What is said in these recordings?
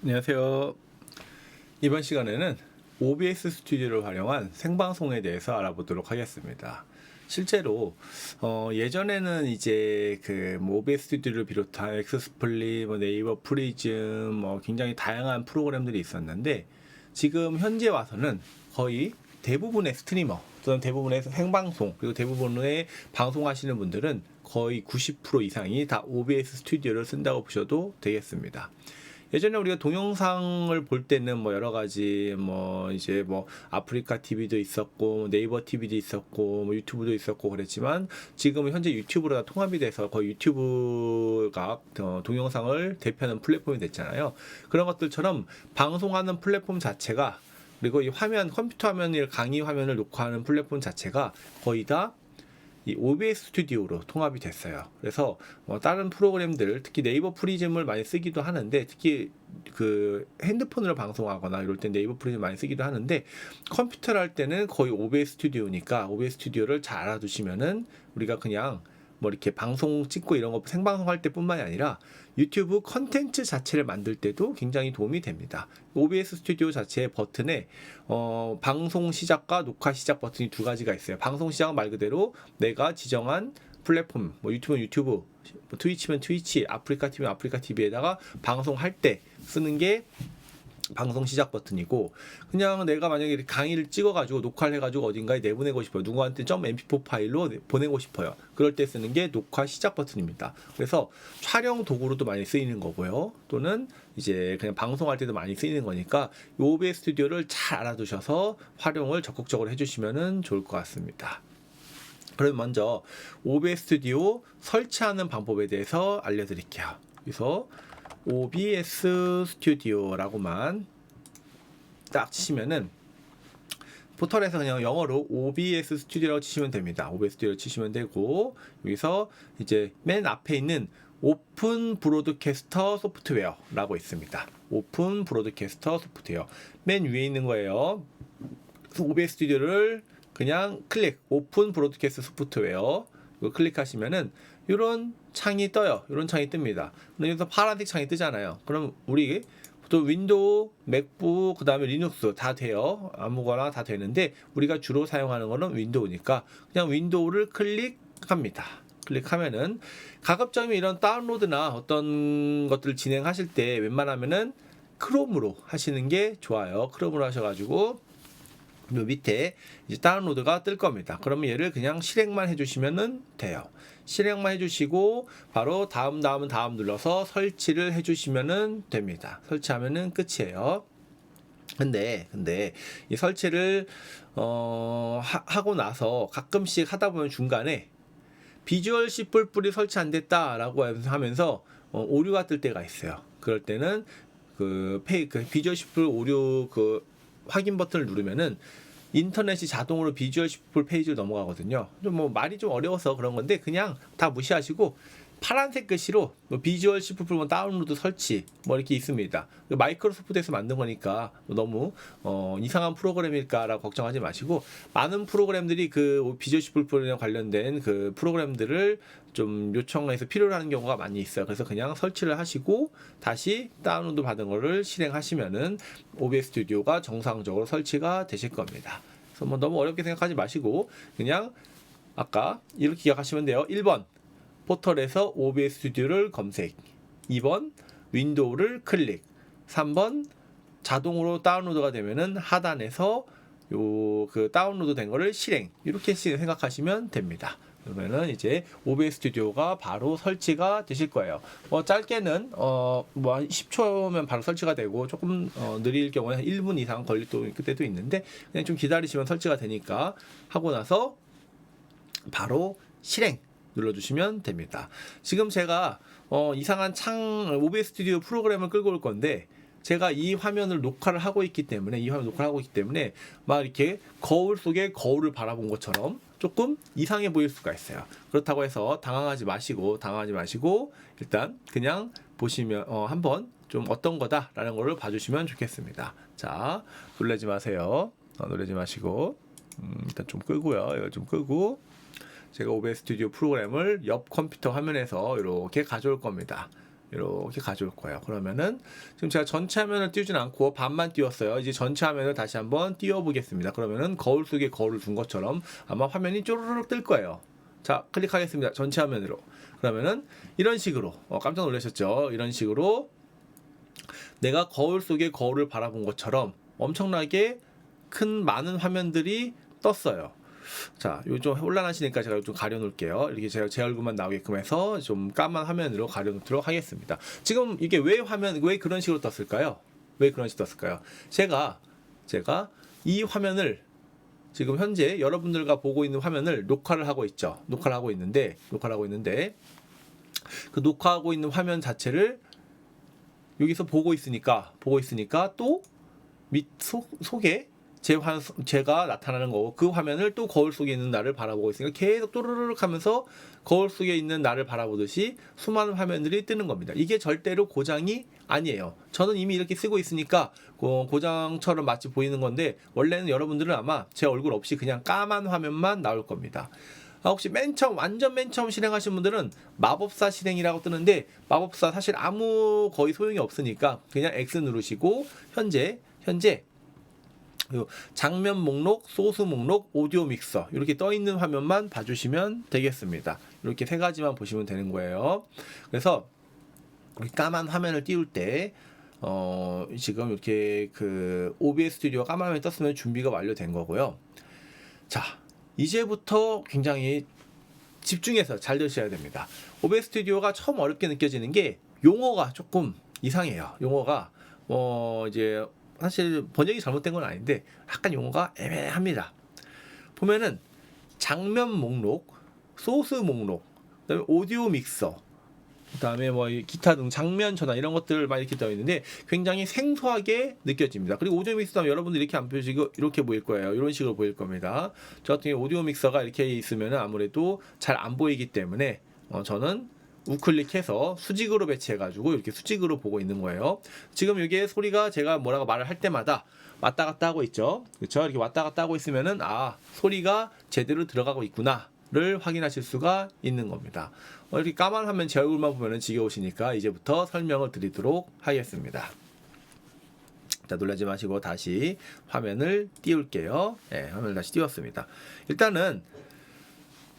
안녕하세요. 이번 시간에는 OBS 스튜디오를 활용한 생방송에 대해서 알아보도록 하겠습니다. 실제로 예전에는 이제 그 OBS 스튜디오를 비롯한 엑스플릿, 네이버 프리즘, 굉장히 다양한 프로그램들이 있었는데 지금 현재 와서는 거의 대부분의 스트리머 또는 대부분의 생방송 그리고 대부분의 방송하시는 분들은 거의 90% 이상이 다 OBS 스튜디오를 쓴다고 보셔도 되겠습니다. 예전에 우리가 동영상을 볼 때는 여러 가지 이제 아프리카 TV도 있었고 네이버 TV도 있었고 유튜브도 있었고 그랬지만 지금은 현재 유튜브로 다 통합이 돼서 거의 유튜브가 동영상을 대표하는 플랫폼이 됐잖아요. 그런 것들처럼 방송하는 플랫폼 자체가 그리고 이 화면 컴퓨터 화면을 강의 화면을 녹화하는 플랫폼 자체가 거의 다 이 OBS 스튜디오로 통합이 됐어요. 그래서 다른 프로그램들 특히 네이버 프리즘을 많이 쓰기도 하는데 특히 그 핸드폰으로 방송하거나 이럴 때 네이버 프리즘 많이 쓰기도 하는데 컴퓨터를 할 때는 거의 OBS 스튜디오니까 OBS 스튜디오를 잘 알아두시면은 우리가 그냥 이렇게 방송 찍고 이런 거 생방송 할 때뿐만이 아니라 유튜브 컨텐츠 자체를 만들 때도 굉장히 도움이 됩니다. OBS 스튜디오 자체의 버튼에 방송 시작과 녹화 시작 버튼이 두 가지가 있어요. 방송 시작은 말 그대로 내가 지정한 플랫폼, 유튜브는 유튜브, 트위치면 트위치, 아프리카 TV면 아프리카 TV에다가 방송할 때 쓰는 게 방송 시작 버튼이고, 그냥 내가 만약에 강의를 찍어가지고 녹화를 해가지고 어딘가에 내보내고 싶어요. 누구한테 .mp4 파일로 보내고 싶어요. 그럴 때 쓰는 게 녹화 시작 버튼입니다. 그래서 촬영 도구로도 많이 쓰이는 거고요. 또는 이제 그냥 방송할 때도 많이 쓰이는 거니까 OBS 스튜디오를 잘 알아두셔서 활용을 적극적으로 해주시면 좋을 것 같습니다. 그럼 먼저 OBS 스튜디오 설치하는 방법에 대해서 알려드릴게요. 그래서 OBS 스튜디오라고만 딱 치시면은 포털에서 그냥 영어로 OBS 스튜디오라고 치시면 됩니다. OBS 스튜디오 치시면 되고 여기서 이제 맨 앞에 있는 오픈 브로드캐스터 소프트웨어라고 있습니다. 오픈 브로드캐스터 소프트웨어 맨 위에 있는 거예요. OBS 스튜디오를 그냥 클릭 오픈 브로드캐스트 소프트웨어 이거 클릭하시면은 이런 창이 떠요. 이런 창이 뜹니다. 여기서 파란색 창이 뜨잖아요. 그럼 우리 또 윈도우, 맥북, 그 다음에 리눅스 다 돼요. 아무거나 다 되는데 우리가 주로 사용하는 거는 윈도우니까 그냥 윈도우를 클릭합니다. 클릭하면은 가급적이면 이런 다운로드나 어떤 것들을 진행하실 때 웬만하면은 크롬으로 하시는 게 좋아요. 크롬으로 하셔가지고 요 밑에 이제 다운로드가 뜰 겁니다. 그러면 얘를 그냥 실행만 해주시면 돼요. 실행만 해주시고 바로 다음 눌러서 설치를 해주시면 됩니다. 설치하면은 끝이에요. 근데 이 설치를 하고 나서 가끔씩 하다 보면 중간에 비주얼 C++ 설치 안 됐다라고 하면서 오류가 뜰 때가 있어요. 그럴 때는 그 비주얼 C++ 오류 확인 버튼을 누르면은 인터넷이 자동으로 비주얼 C++ 페이지로 넘어가거든요. 좀 말이 좀 어려워서 그런 건데 그냥 다 무시하시고 파란색 글씨로 비주얼 C++ 다운로드 설치 이렇게 있습니다. 마이크로소프트에서 만든 거니까 너무 이상한 프로그램일까라고 걱정하지 마시고 많은 프로그램들이 그 비주얼 C++랑 관련된 그 프로그램들을 좀 요청해서 필요로 하는 경우가 많이 있어요. 그래서 그냥 설치를 하시고 다시 다운로드 받은 거를 실행하시면은 OBS 스튜디오가 정상적으로 설치가 되실 겁니다. 그래서 너무 어렵게 생각하지 마시고 그냥 아까 이렇게 기억하시면 돼요. 1번 포털에서 OBS 스튜디오를 검색, 2번 윈도우를 클릭, 3번 자동으로 다운로드가 되면은 하단에서 그 다운로드 된 거를 실행, 이렇게 생각하시면 됩니다. 그러면은 이제 OBS 스튜디오가 바로 설치가 되실 거예요. 짧게는 10초면 바로 설치가 되고 조금 느릴 경우에 1분 이상 걸릴 때도 있는데 그냥 좀 기다리시면 설치가 되니까 하고 나서 바로 실행 눌러주시면 됩니다. 지금 제가 이상한 OBS 스튜디오 프로그램을 끌고 올 건데 제가 이 화면을 녹화를 하고 있기 때문에 막 이렇게 거울 속에 거울을 바라본 것처럼 조금 이상해 보일 수가 있어요. 그렇다고 해서 당황하지 마시고 일단 그냥 보시면 한번 좀 어떤 거다라는 거를 봐주시면 좋겠습니다. 자, 놀라지 마세요. 놀라지 마시고 일단 좀 끄고요. 이거 좀 끄고 제가 OBS 스튜디오 프로그램을 옆 컴퓨터 화면에서 이렇게 가져올 겁니다. 이렇게 가져올 거예요. 그러면은 지금 제가 전체 화면을 띄우진 않고 반만 띄웠어요. 이제 전체 화면을 다시 한번 띄워 보겠습니다. 그러면은 거울 속에 거울을 둔 것처럼 아마 화면이 쪼르륵 뜰 거예요. 자, 클릭하겠습니다. 전체 화면으로. 그러면은 이런 식으로 깜짝 놀라셨죠? 이런 식으로 내가 거울 속에 거울을 바라본 것처럼 엄청나게 큰 많은 화면들이 떴어요. 자, 요 좀 혼란하시니까 제가 좀 가려놓을게요. 이렇게 제가 제 얼굴만 나오게끔 해서 좀 까만 화면으로 가려놓도록 하겠습니다. 지금 이게 왜 그런 식으로 떴을까요? 왜 그런 식으로 떴을까요? 제가 이 화면을 지금 현재 여러분들과 보고 있는 화면을 녹화를 하고 있죠. 녹화를 하고 있는데 그 녹화하고 있는 화면 자체를 여기서 보고 있으니까 또 밑 속에 제가 나타나는 거고 그 화면을 또 거울 속에 있는 나를 바라보고 있으니까 계속 또르르륵 하면서 거울 속에 있는 나를 바라보듯이 수많은 화면들이 뜨는 겁니다. 이게 절대로 고장이 아니에요. 저는 이미 이렇게 쓰고 있으니까 고장처럼 마치 보이는 건데 원래는 여러분들은 아마 제 얼굴 없이 그냥 까만 화면만 나올 겁니다. 혹시 완전 맨 처음 실행하신 분들은 마법사 실행이라고 뜨는데 마법사 사실 거의 소용이 없으니까 그냥 X 누르시고 현재 장면 목록, 소스 목록, 오디오 믹서 이렇게 떠 있는 화면만 봐주시면 되겠습니다. 이렇게 세 가지만 보시면 되는 거예요. 그래서 까만 화면을 띄울 때 지금 이렇게 그 OBS 스튜디오 까만 화면이 떴으면 준비가 완료된 거고요. 자, 이제부터 굉장히 집중해서 잘 들으셔야 됩니다. OBS 스튜디오가 처음 어렵게 느껴지는 게 용어가 조금 이상해요. 용어가 이제 사실 번역이 잘못된 건 아닌데 약간 용어가 애매합니다. 보면은 장면 목록, 소스 목록, 그다음에 오디오 믹서, 그다음에 뭐 기타 등 장면 전환 이런 것들 많이 이렇게 되어 있는데 굉장히 생소하게 느껴집니다. 그리고 오디오 믹서는 여러분들 이렇게 안 보시고 이렇게 보일 거예요. 이런 식으로 보일 겁니다. 저 같은 경우 오디오 믹서가 이렇게 있으면 아무래도 잘 안 보이기 때문에 저는 우클릭해서 수직으로 배치해가지고 이렇게 수직으로 보고 있는 거예요. 지금 이게 소리가 제가 뭐라고 말을 할 때마다 왔다 갔다 하고 있죠. 그렇죠? 이렇게 왔다 갔다 하고 있으면은 소리가 제대로 들어가고 있구나를 확인하실 수가 있는 겁니다. 이렇게 까만 화면 제 얼굴만 보면은 지겨우시니까 이제부터 설명을 드리도록 하겠습니다. 자, 놀라지 마시고 다시 화면을 띄울게요. 네, 화면을 다시 띄웠습니다. 일단은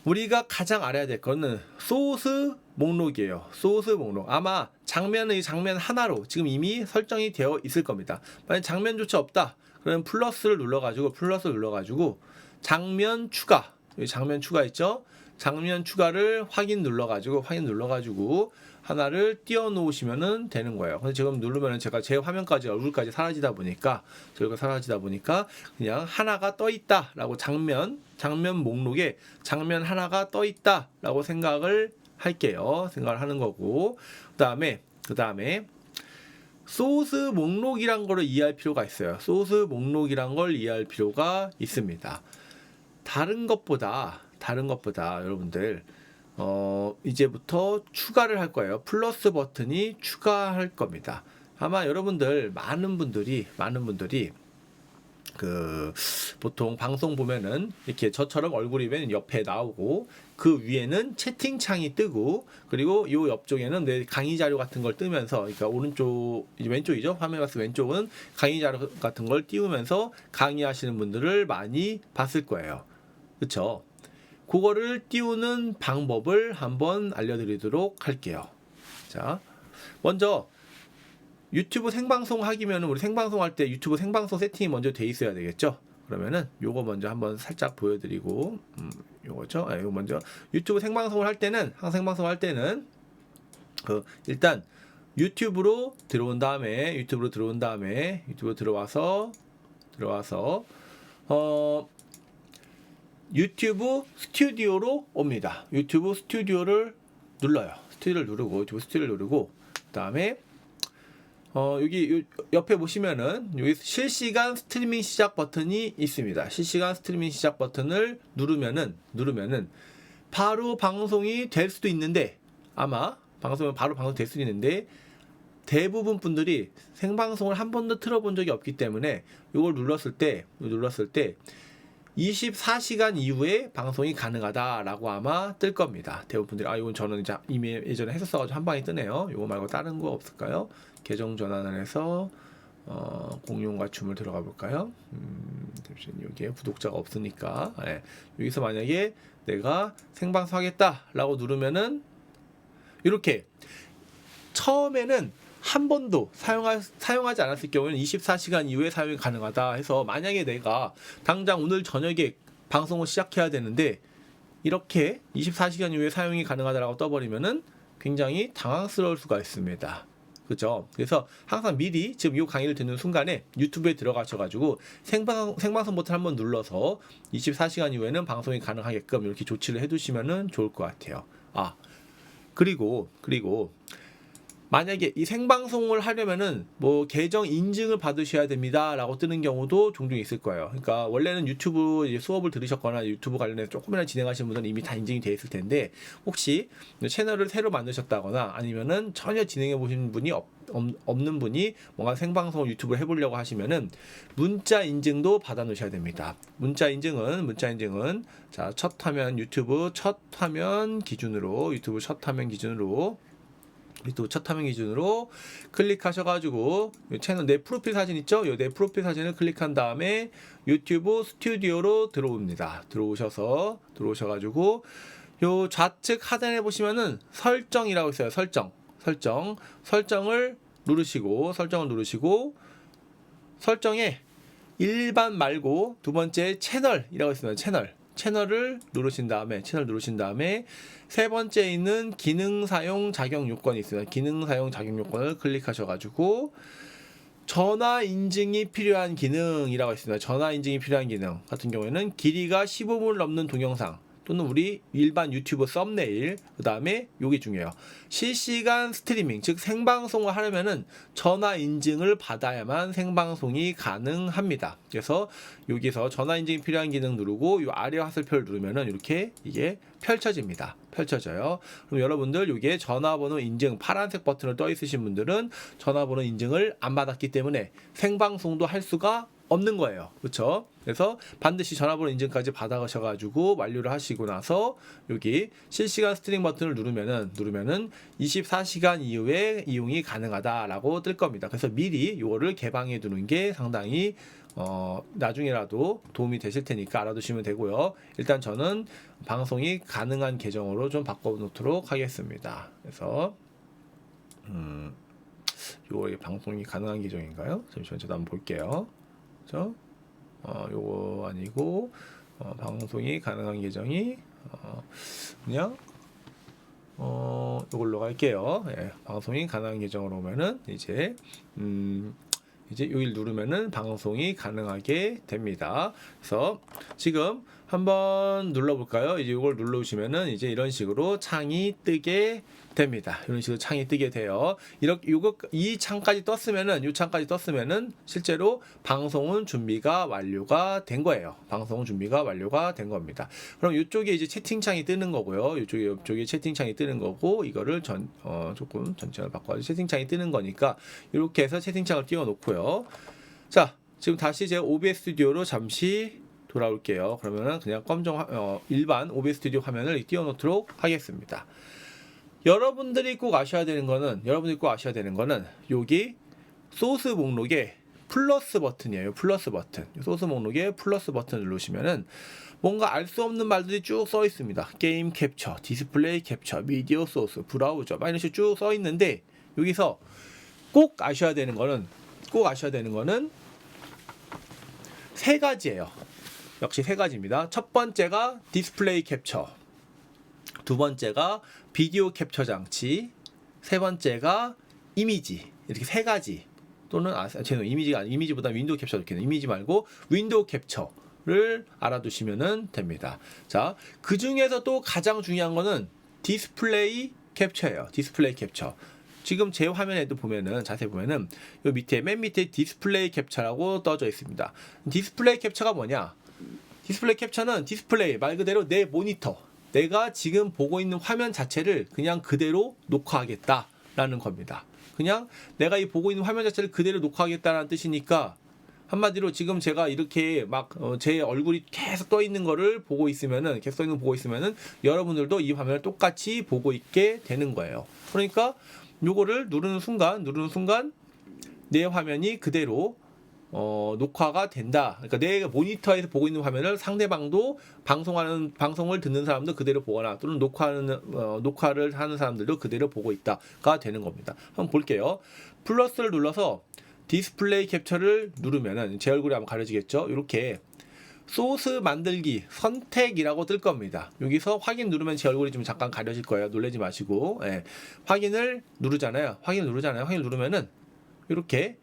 우리가 가장 알아야 될 거는 소스 목록이에요. 소스 목록. 아마 장면 하나로 지금 이미 설정이 되어 있을 겁니다. 만약 장면조차 없다. 그러면 플러스를 눌러가지고 장면 추가. 여기 장면 추가 있죠? 장면 추가를 확인 눌러가지고 하나를 띄워 놓으시면 되는 거예요. 근데 지금 누르면은 제가 제 화면까지 얼굴까지 사라지다 보니까 그냥 하나가 떠 있다라고 장면 목록에 장면 하나가 떠 있다라고 생각을 할게요. 생각을 하는 거고 그다음에 소스 목록이란 거를 이해할 필요가 있어요. 소스 목록이란 걸 이해할 필요가 있습니다. 다른 것보다 여러분들 이제부터 추가를 할 거예요. 플러스 버튼이 추가할 겁니다. 아마 여러분들 많은 분들이 보통 방송 보면은 이렇게 저처럼 얼굴이 맨 옆에 나오고 그 위에는 채팅창이 뜨고 그리고 요 옆쪽에는 내 강의 자료 같은 걸 뜨면서 그러니까 왼쪽이죠. 화면 봤을 왼쪽은 강의 자료 같은 걸 띄우면서 강의하시는 분들을 많이 봤을 거예요. 그렇죠? 그거를 띄우는 방법을 한번 알려드리도록 할게요. 자, 먼저 유튜브 생방송 하기면 우리 생방송 할 때 유튜브 생방송 세팅이 먼저 돼 있어야 되겠죠. 그러면은 요거 먼저 한번 살짝 보여드리고 요거죠. 요거 먼저 유튜브 생방송을 할 때는 일단 유튜브로 들어온 다음에 유튜브 들어와서 유튜브 스튜디오로 옵니다. 유튜브 스튜디오를 눌러요. 유튜브 스튜디오를 누르고 그다음에 여기 옆에 보시면은 여기 실시간 스트리밍 시작 버튼이 있습니다. 실시간 스트리밍 시작 버튼을 누르면은 바로 방송이 될 수도 있는데 대부분 분들이 생방송을 한 번도 틀어본 적이 없기 때문에 이걸 눌렀을 때 24시간 이후에 방송이 가능하다라고 아마 뜰 겁니다. 대부분 분들이 이건 저는 이미 예전에 했었어가지고 한 방에 뜨네요. 이거 말고 다른 거 없을까요? 계정 전환을 해서 공룡과 춤을 들어가 볼까요? 잠시만요. 여기에 구독자가 없으니까 여기서 만약에 내가 생방송 하겠다라고 누르면은 이렇게 처음에는 한 번도 사용하지 않았을 경우에는 24시간 이후에 사용이 가능하다 해서 만약에 내가 당장 오늘 저녁에 방송을 시작해야 되는데 이렇게 24시간 이후에 사용이 가능하다라고 떠버리면은 굉장히 당황스러울 수가 있습니다. 그죠? 그래서 항상 미리 지금 이 강의를 듣는 순간에 유튜브에 들어가셔가지고 생방송 버튼 한번 눌러서 24시간 이후에는 방송이 가능하게끔 이렇게 조치를 해두시면은 좋을 것 같아요. 그리고 만약에 이 생방송을 하려면은 뭐 계정 인증을 받으셔야 됩니다라고 뜨는 경우도 종종 있을 거예요. 그러니까 원래는 유튜브 이제 수업을 들으셨거나 유튜브 관련해서 조금이나 진행하시는 분들은 이미 다 인증이 돼 있을 텐데 혹시 채널을 새로 만드셨다거나 아니면은 전혀 진행해 보신 분이 없는 분이 뭔가 생방송을 유튜브를 해보려고 하시면은 문자 인증도 받아 놓으셔야 됩니다. 문자 인증은 자, 유튜브 첫 화면 기준으로 클릭하셔가지고 채널 내 프로필 사진 있죠? 내 프로필 사진을 클릭한 다음에 유튜브 스튜디오로 들어오셔가지고 요 좌측 하단에 보시면은 설정이라고 있어요. 설정을 누르시고 설정에 일반 말고 두 번째 채널이라고 있습니다. 채널을 누르신 다음에 세 번째 있는 기능 사용 자격 요건이 있습니다. 기능 사용 자격 요건을 클릭하셔가지고 전화 인증이 필요한 기능이라고 있습니다. 전화 인증이 필요한 기능 같은 경우에는 길이가 15분 넘는 동영상 또는 우리 일반 유튜브 썸네일, 그 다음에 요게 중요해요. 실시간 스트리밍, 즉 생방송을 하려면은 전화 인증을 받아야만 생방송이 가능합니다. 그래서 여기서 전화 인증이 필요한 기능 누르고 요 아래 화살표를 누르면은 이렇게 이게 펼쳐져요. 그럼 여러분들 요게 전화번호 인증 파란색 버튼을 떠 있으신 분들은 전화번호 인증을 안 받았기 때문에 생방송도 할 수가 없는 거예요. 그렇죠? 그래서 반드시 전화번호 인증까지 받아가셔가지고 완료를 하시고 나서 여기 실시간 스트리밍 버튼을 누르면은 24시간 이후에 이용이 가능하다라고 뜰 겁니다. 그래서 미리 이거를 개방해 두는 게 상당히 나중에라도 도움이 되실 테니까 알아두시면 되고요. 일단 저는 방송이 가능한 계정으로 좀 바꿔놓도록 하겠습니다. 그래서 이거 방송이 가능한 계정인가요? 잠시만 저도 한번 볼게요. 그렇죠? 요거 아니고 방송이 가능한 계정이 그냥 요걸로 갈게요. 방송이 가능한 계정으로 오면은 이제 여기를 누르면은 방송이 가능하게 됩니다. 그래서 지금 한번 눌러볼까요? 이제 이걸 눌러주시면은 이제 이런 식으로 창이 뜨게 됩니다. 이런 식으로 창이 뜨게 돼요. 이 창까지 떴으면은 실제로 방송은 준비가 완료가 된 거예요. 방송은 준비가 완료가 된 겁니다. 그럼 이쪽에 이제 채팅창이 뜨는 거고요. 이쪽에 채팅창이 뜨는 거고 이거를 조금 전체를 바꿔서 채팅창이 뜨는 거니까 이렇게 해서 채팅창을 띄워놓고요. 자, 지금 다시 제가 OBS 스튜디오로 잠시 돌아올게요. 그러면은 그냥 일반 OBS 스튜디오 화면을 띄워놓도록 하겠습니다. 여러분들이 꼭 아셔야 되는 거는 여기 소스 목록에 플러스 버튼이에요. 소스 목록에 플러스 버튼 누르시면은 뭔가 알 수 없는 말들이 쭉 써 있습니다. 게임 캡처, 디스플레이 캡처, 미디어 소스, 브라우저, 이런 식으로 쭉 써 있는데 여기서 꼭 아셔야 되는 거는 세 가지예요. 역시 세 가지입니다. 첫 번째가 디스플레이 캡처, 두 번째가 비디오 캡처 장치, 세 번째가 이미지. 이렇게 세 가지 또는 이미지보다 윈도우 캡처 좋겠네요. 이미지 말고 윈도우 캡처를 알아두시면 됩니다. 자, 그 중에서 또 가장 중요한 거는 디스플레이 캡처예요. 디스플레이 캡처. 지금 제 화면에도 보면은 자세히 보면은 요 맨 밑에 디스플레이 캡처라고 떠져 있습니다. 디스플레이 캡처가 뭐냐? 디스플레이 캡처는 디스플레이 말 그대로 내 모니터, 내가 지금 보고 있는 화면 자체를 그냥 그대로 녹화하겠다라는 겁니다. 그냥 내가 이 보고 있는 화면 자체를 그대로 녹화하겠다라는 뜻이니까 한마디로 지금 제가 이렇게 막 제 얼굴이 계속 떠 있는 거를 보고 있으면은 여러분들도 이 화면을 똑같이 보고 있게 되는 거예요. 그러니까 요거를 누르는 순간 내 화면이 그대로 녹화가 된다. 그러니까 내 모니터에서 보고 있는 화면을 상대방도 방송을 듣는 사람도 그대로 보거나 또는 녹화를 하는 사람들도 그대로 보고 있다가 되는 겁니다. 한번 볼게요. 플러스를 눌러서 디스플레이 캡처를 누르면은 제 얼굴이 한번 가려지겠죠? 이렇게 소스 만들기 선택이라고 뜰 겁니다. 여기서 확인 누르면 제 얼굴이 좀 잠깐 가려질 거예요. 놀라지 마시고. 예. 확인을 누르잖아요. 확인을 누르면은 이렇게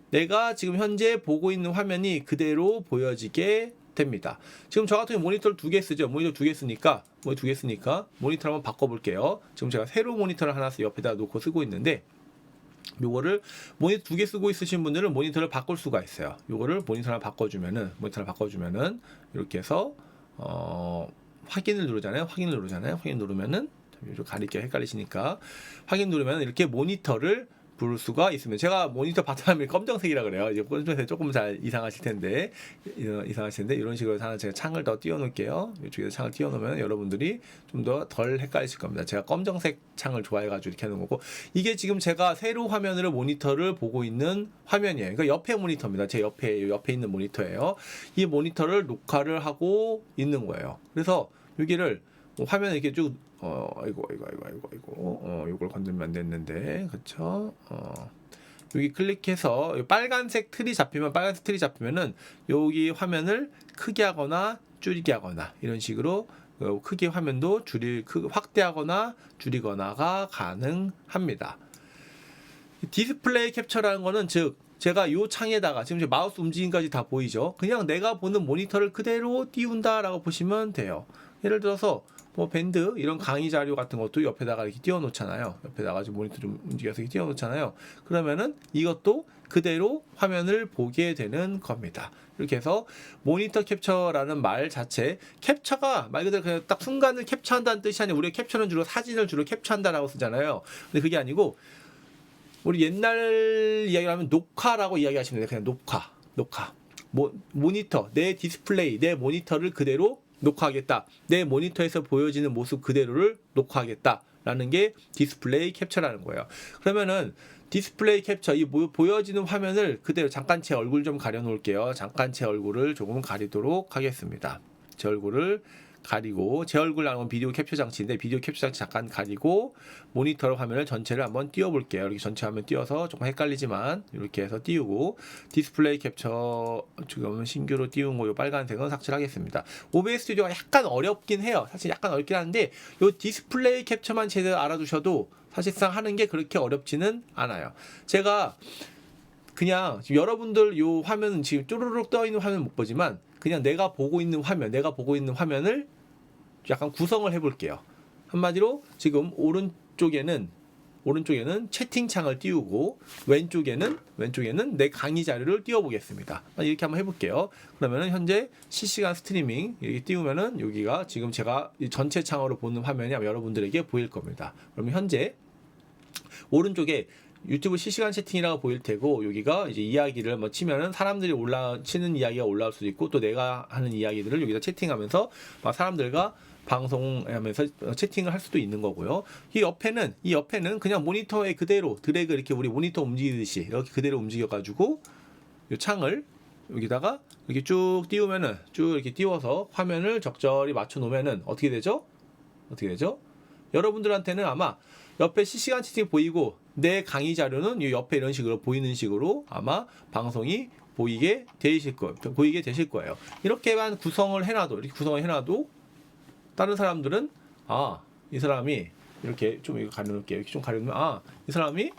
내가 지금 현재 보고 있는 화면이 그대로 보여지게 됩니다. 지금 저 같은 경우 모니터를 2개 쓰죠. 모니터 2개 쓰니까 모니터를 한번 바꿔볼게요. 지금 제가 새로 모니터를 하나 옆에다 놓고 쓰고 있는데 요거를 모니터 2개 쓰고 있으신 분들은 모니터를 바꿀 수가 있어요. 요거를 모니터를 바꿔주면은 이렇게 해서 확인을 누르잖아요. 확인 누르면은 이렇게 가리기가 헷갈리시니까 확인 누르면 이렇게 모니터를 부를 수가 있습니다. 제가 모니터 바탕화면이 검정색이라 그래요. 이제 검정색 조금 잘 이상하실 텐데 이런 식으로 하나 제가 창을 더 띄워놓을게요. 이쪽에서 창을 띄워놓으면 여러분들이 좀 더 덜 헷갈리실 겁니다. 제가 검정색 창을 좋아해가지고 이렇게 해놓은 거고 이게 지금 제가 세로 화면으로 모니터를 보고 있는 화면이에요. 그러니까 옆에 모니터입니다. 제 옆에 있는 모니터예요. 이 모니터를 녹화를 하고 있는 거예요. 그래서 여기를 화면에 이렇게 쭉 이걸 건들면 안 됐는데, 그쵸? 여기 클릭해서 빨간색 틀이 잡히면은 여기 화면을 크게 하거나 줄이게 하거나 이런 식으로 크게 화면도 확대하거나 줄이거나가 가능합니다. 디스플레이 캡처라는 거는 즉 제가 이 창에다가 지금 제 마우스 움직임까지 다 보이죠? 그냥 내가 보는 모니터를 그대로 띄운다라고 보시면 돼요. 예를 들어서 밴드 이런 강의 자료 같은 것도 옆에다가 이렇게 띄워놓잖아요. 옆에다가 지금 모니터 좀 움직여서 이렇게 띄워놓잖아요. 그러면은 이것도 그대로 화면을 보게 되는 겁니다. 이렇게 해서 모니터 캡처라는 말 자체, 캡처가 말 그대로 그냥 딱 순간을 캡처한다는 뜻이 아니라 우리가 캡처는 주로 사진을 캡처한다라고 쓰잖아요. 근데 그게 아니고 우리 옛날 이야기를 하면 녹화라고 이야기하시면 돼요. 그냥 녹화. 모니터, 내 디스플레이, 내 모니터를 그대로 녹화하겠다. 내 모니터에서 보여지는 모습 그대로를 녹화하겠다라는 게 디스플레이 캡처라는 거예요. 그러면은 디스플레이 캡처, 이 보여지는 화면을 그대로 잠깐 제 얼굴 좀 가려 놓을게요. 잠깐 제 얼굴을 조금 가리도록 하겠습니다. 제 얼굴을 가리고, 제 얼굴 나오는 비디오 캡처 장치인데 비디오 캡처 장치 잠깐 가리고 모니터 화면을 전체를 한번 띄워 볼게요. 이렇게 전체 화면 띄워서 조금 헷갈리지만 이렇게 해서 띄우고, 디스플레이 캡처 지금 신규로 띄운 거 요 빨간색은 삭제하겠습니다. OBS 스튜디오가 약간 어렵긴 해요. 사실 약간 어렵긴 한데 요 디스플레이 캡처만 제대로 알아두셔도 사실상 하는 게 그렇게 어렵지는 않아요. 제가 그냥 지금 여러분들 요 화면은 지금 쪼르륵 떠 있는 화면 못 보지만 그냥 내가 보고 있는 화면을 약간 구성을 해볼게요. 한마디로 지금 오른쪽에는 채팅창을 띄우고 왼쪽에는 내 강의 자료를 띄워보겠습니다. 이렇게 한번 해볼게요. 그러면은 현재 실시간 스트리밍 이렇게 띄우면은 여기가 지금 제가 전체 창으로 보는 화면이 아마 여러분들에게 보일 겁니다. 그러면 현재 오른쪽에 유튜브 실시간 채팅이라고 보일 테고 여기가 이제 이야기를 치면은 사람들이 치는 이야기가 올라올 수도 있고 또 내가 하는 이야기들을 여기다 채팅하면서 사람들과 방송하면서 채팅을 할 수도 있는 거고요. 이 옆에는 그냥 모니터에 그대로 드래그 이렇게 우리 모니터 움직이듯이 이렇게 그대로 움직여가지고 이 창을 여기다가 이렇게 쭉 띄우면은 쭉 이렇게 띄워서 화면을 적절히 맞춰 놓으면은 어떻게 되죠? 여러분들한테는 아마 옆에 실시간 채팅 보이고 내 강의 자료는 이 옆에 이런 식으로 보이는 식으로 아마 방송이 보이게 되실 거예요. 이렇게만 구성을 해놔도 다른 사람들은 이 사람이 이렇게 좀 이거 가려놓을게요. 이렇게 좀 가려놓으면 이 사람이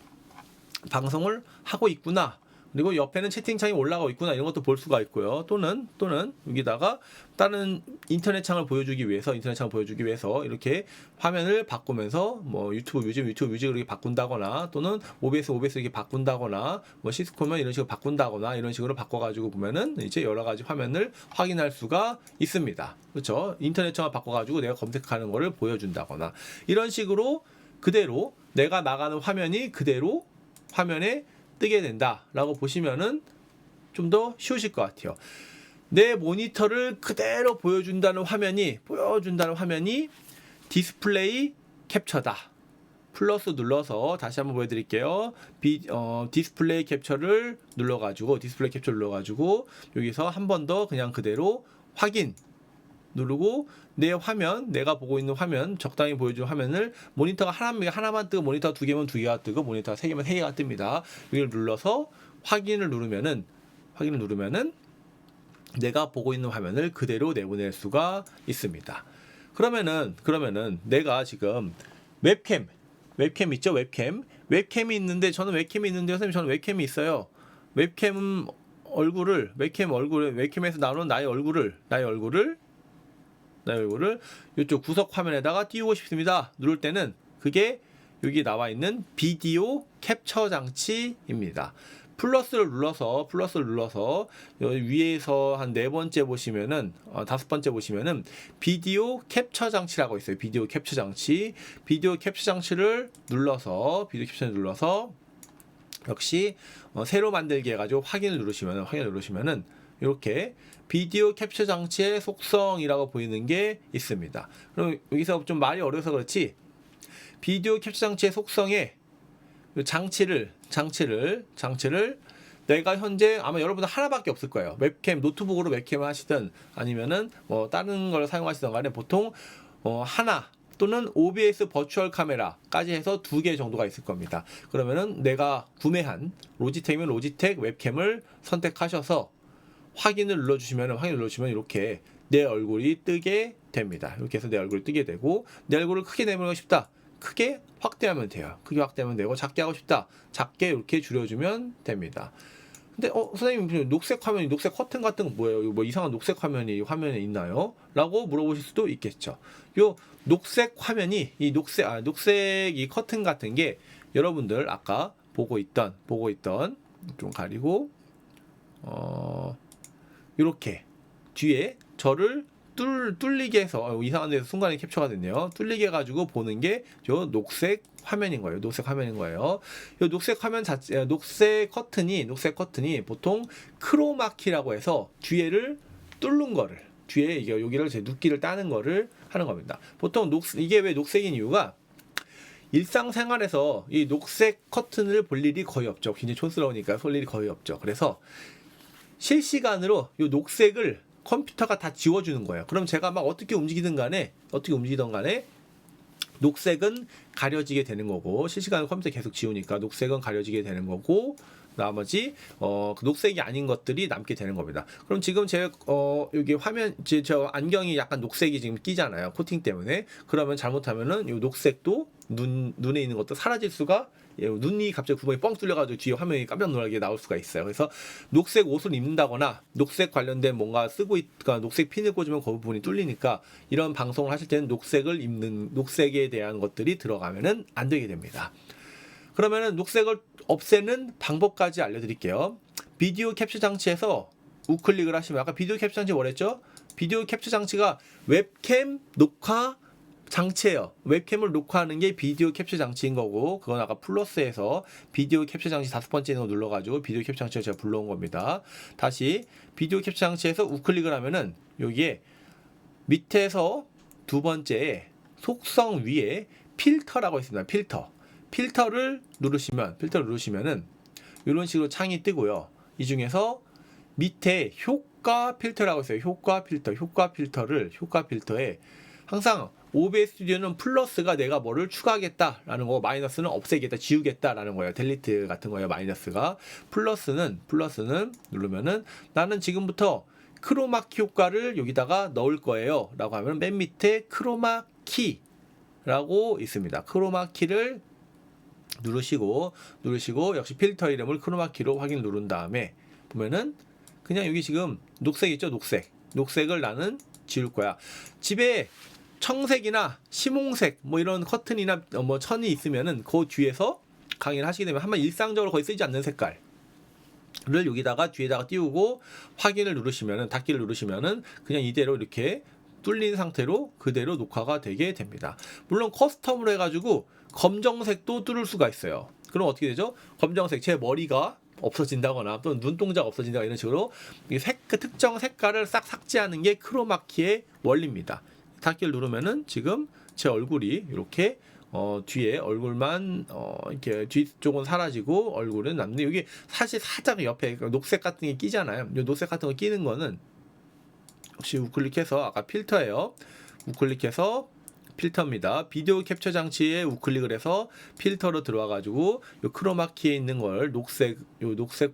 방송을 하고 있구나. 그리고 옆에는 채팅창이 올라가고 있구나 이런 것도 볼 수가 있고요. 또는 여기다가 다른 인터넷 창을 보여주기 위해서 이렇게 화면을 바꾸면서 유튜브 뮤직으로 이렇게 바꾼다거나 또는 OBS 이렇게 바꾼다거나 시스코면 이런 식으로 바꾼다거나 이런 식으로 바꿔가지고 보면은 이제 여러 가지 화면을 확인할 수가 있습니다. 그렇죠? 인터넷 창을 바꿔가지고 내가 검색하는 거를 보여준다거나 이런 식으로 그대로 내가 나가는 화면이 그대로 화면에 뜨게 된다라고 보시면은 좀 더 쉬우실 것 같아요. 내 모니터를 그대로 보여준다는 화면이 디스플레이 캡처다. 플러스 눌러서 다시 한번 보여드릴게요. 디스플레이 캡처를 눌러가지고 여기서 한 번 더 그냥 그대로 확인 누르고 내 화면, 내가 보고 있는 화면, 적당히 보여준 화면을 모니터가 하나만 뜨고 모니터 2개면 2개가 뜨고 모니터 3개면 3개가 뜹니다. 여기를 눌러서 확인을 누르면은 내가 보고 있는 화면을 그대로 내보낼 수가 있습니다. 그러면은 내가 지금 웹캠 있죠? 웹캠이 있는데 선생님 저는 웹캠이 있어요. 웹캠에서 나오는 나의 얼굴을 이쪽 구석 화면에다가 띄우고 싶습니다. 누를 때는 그게 여기 나와 있는 비디오 캡처 장치입니다. 플러스를 눌러서 여기 위에서 한 4번째 보시면은 5번째 보시면은 비디오 캡처 장치라고 있어요. 비디오 캡처 장치를 눌러서 역시 새로 만들기 해가지고 확인을 누르시면은 이렇게 비디오 캡처 장치의 속성이라고 보이는 게 있습니다. 그럼 여기서 좀 말이 어려서 그렇지 비디오 캡처 장치의 속성에 장치를 내가 현재 아마 여러분들 하나밖에 없을 거예요. 노트북으로 웹캠을 하시든 아니면은 뭐 다른 걸 사용하시든 간에 보통 하나 또는 OBS 버추얼 카메라까지 해서 2개 정도가 있을 겁니다. 그러면은 내가 구매한 로지텍이면 로지텍 웹캠을 선택하셔서 확인을 눌러주시면 이렇게 내 얼굴이 뜨게 됩니다. 이렇게 해서 내 얼굴이 뜨게 되고 내 얼굴을 크게 내보고 싶다. 크게 확대하면 돼요. 크게 확대하면 되고 작게 하고 싶다. 작게 이렇게 줄여주면 됩니다. 근데 선생님 녹색 커튼 같은 거 뭐예요? 뭐 이상한 녹색 화면에 있나요? 라고 물어보실 수도 있겠죠. 요 녹색 화면이 녹색 이 커튼 같은 게 여러분들 아까 보고 있던 좀 가리고 이렇게 뒤에 저를 뚫리게 해서 이상한 데서 순간에 캡처가 됐네요. 뚫리게 해가지고 보는 게 저 녹색 화면인 거예요. 이 녹색 커튼이 보통 크로마키라고 해서 뒤에를 뚫는 거를 뒤에 여기를 제 눕기를 따는 거를 하는 겁니다. 보통 이게 왜 녹색인 이유가 일상생활에서 이 녹색 커튼을 볼 일이 거의 없죠. 굉장히 촌스러우니까 볼 일이 거의 없죠. 그래서 실시간으로 이 녹색을 컴퓨터가 다 지워주는 거예요. 그럼 제가 막 어떻게 움직이든 간에 녹색은 가려지게 되는 거고 실시간으로 컴퓨터 계속 지우니까 녹색은 가려지게 되는 거고 나머지 그 녹색이 아닌 것들이 남게 되는 겁니다. 그럼 지금 여기 화면 저 안경이 약간 녹색이 지금 끼잖아요. 코팅 때문에. 그러면 잘못하면은 이 녹색도 눈에 있는 것도 사라질 수가 눈이 갑자기 구멍이 뻥 뚫려가지고 뒤에 화면이 깜짝 놀라게 나올 수가 있어요. 그래서 녹색 옷을 입는다거나 녹색 관련된 뭔가 녹색 핀을 꽂으면 그 부분이 뚫리니까 이런 방송을 하실 때는 녹색에 대한 것들이 들어가면은 안 되게 됩니다. 그러면은 녹색을 없애는 방법까지 알려드릴게요. 비디오 캡처 장치에서 우클릭을 하시면 아까 비디오 캡처 장치 뭐랬죠? 비디오 capture 장치가 웹캠 녹화 장치예요. 웹캠을 녹화하는 게 비디오 캡처 장치인 거고 그건 아까 플러스에서 비디오 캡처 장치 5번째 거 눌러가지고 비디오 캡처 장치를 제가 불러온 겁니다. 다시 비디오 캡처 장치에서 우클릭을 하면은 여기에 밑에서 2번째 속성 위에 필터라고 있습니다. 필터를 누르시면은 이런 식으로 창이 뜨고요. 이 중에서 밑에 효과 필터라고 있어요. 효과 필터에 항상 OBS 스튜디오는 플러스가 내가 뭐를 추가하겠다라는 거고 마이너스는 없애겠다, 지우겠다라는 거예요. 델리트 같은 거예요. 마이너스가 플러스는 누르면은 나는 지금부터 크로마키 효과를 여기다가 넣을 거예요. 라고 하면 맨 밑에 크로마키라고 있습니다. 크로마키를 누르시고 역시 필터 이름을 크로마키로 확인 누른 다음에 보면은 그냥 여기 지금 녹색 있죠? 녹색을 나는 지울 거야. 집에 청색이나 심홍색 뭐 이런 커튼이나 뭐 천이 있으면은 그 뒤에서 강의를 하시게 되면 한번 일상적으로 거의 쓰지 않는 색깔을 여기다가 뒤에다가 띄우고 확인을 누르시면은 닫기를 누르시면은 그냥 이대로 이렇게 뚫린 상태로 그대로 녹화가 되게 됩니다. 물론 커스텀으로 해가지고 검정색도 뚫을 수가 있어요. 그럼 어떻게 되죠? 검정색 제 머리가 없어진다거나 또는 눈동자가 없어진다거나 이런 식으로 그 특정 색깔을 싹 삭제하는 게 크로마키의 원리입니다. 닫기를 누르면은 지금 제 얼굴이 이렇게 뒤에 얼굴만 이렇게 뒤쪽은 사라지고 얼굴은 남는데 여기 사실 살짝 옆에 녹색 같은 게 끼잖아요. 이 녹색 같은 거 끼는 거는 역시 우클릭해서 아까 필터예요. 우클릭해서 필터입니다. 비디오 캡처 장치에 우클릭을 해서 필터로 들어와 가지고 요 크로마키에 있는 걸 녹색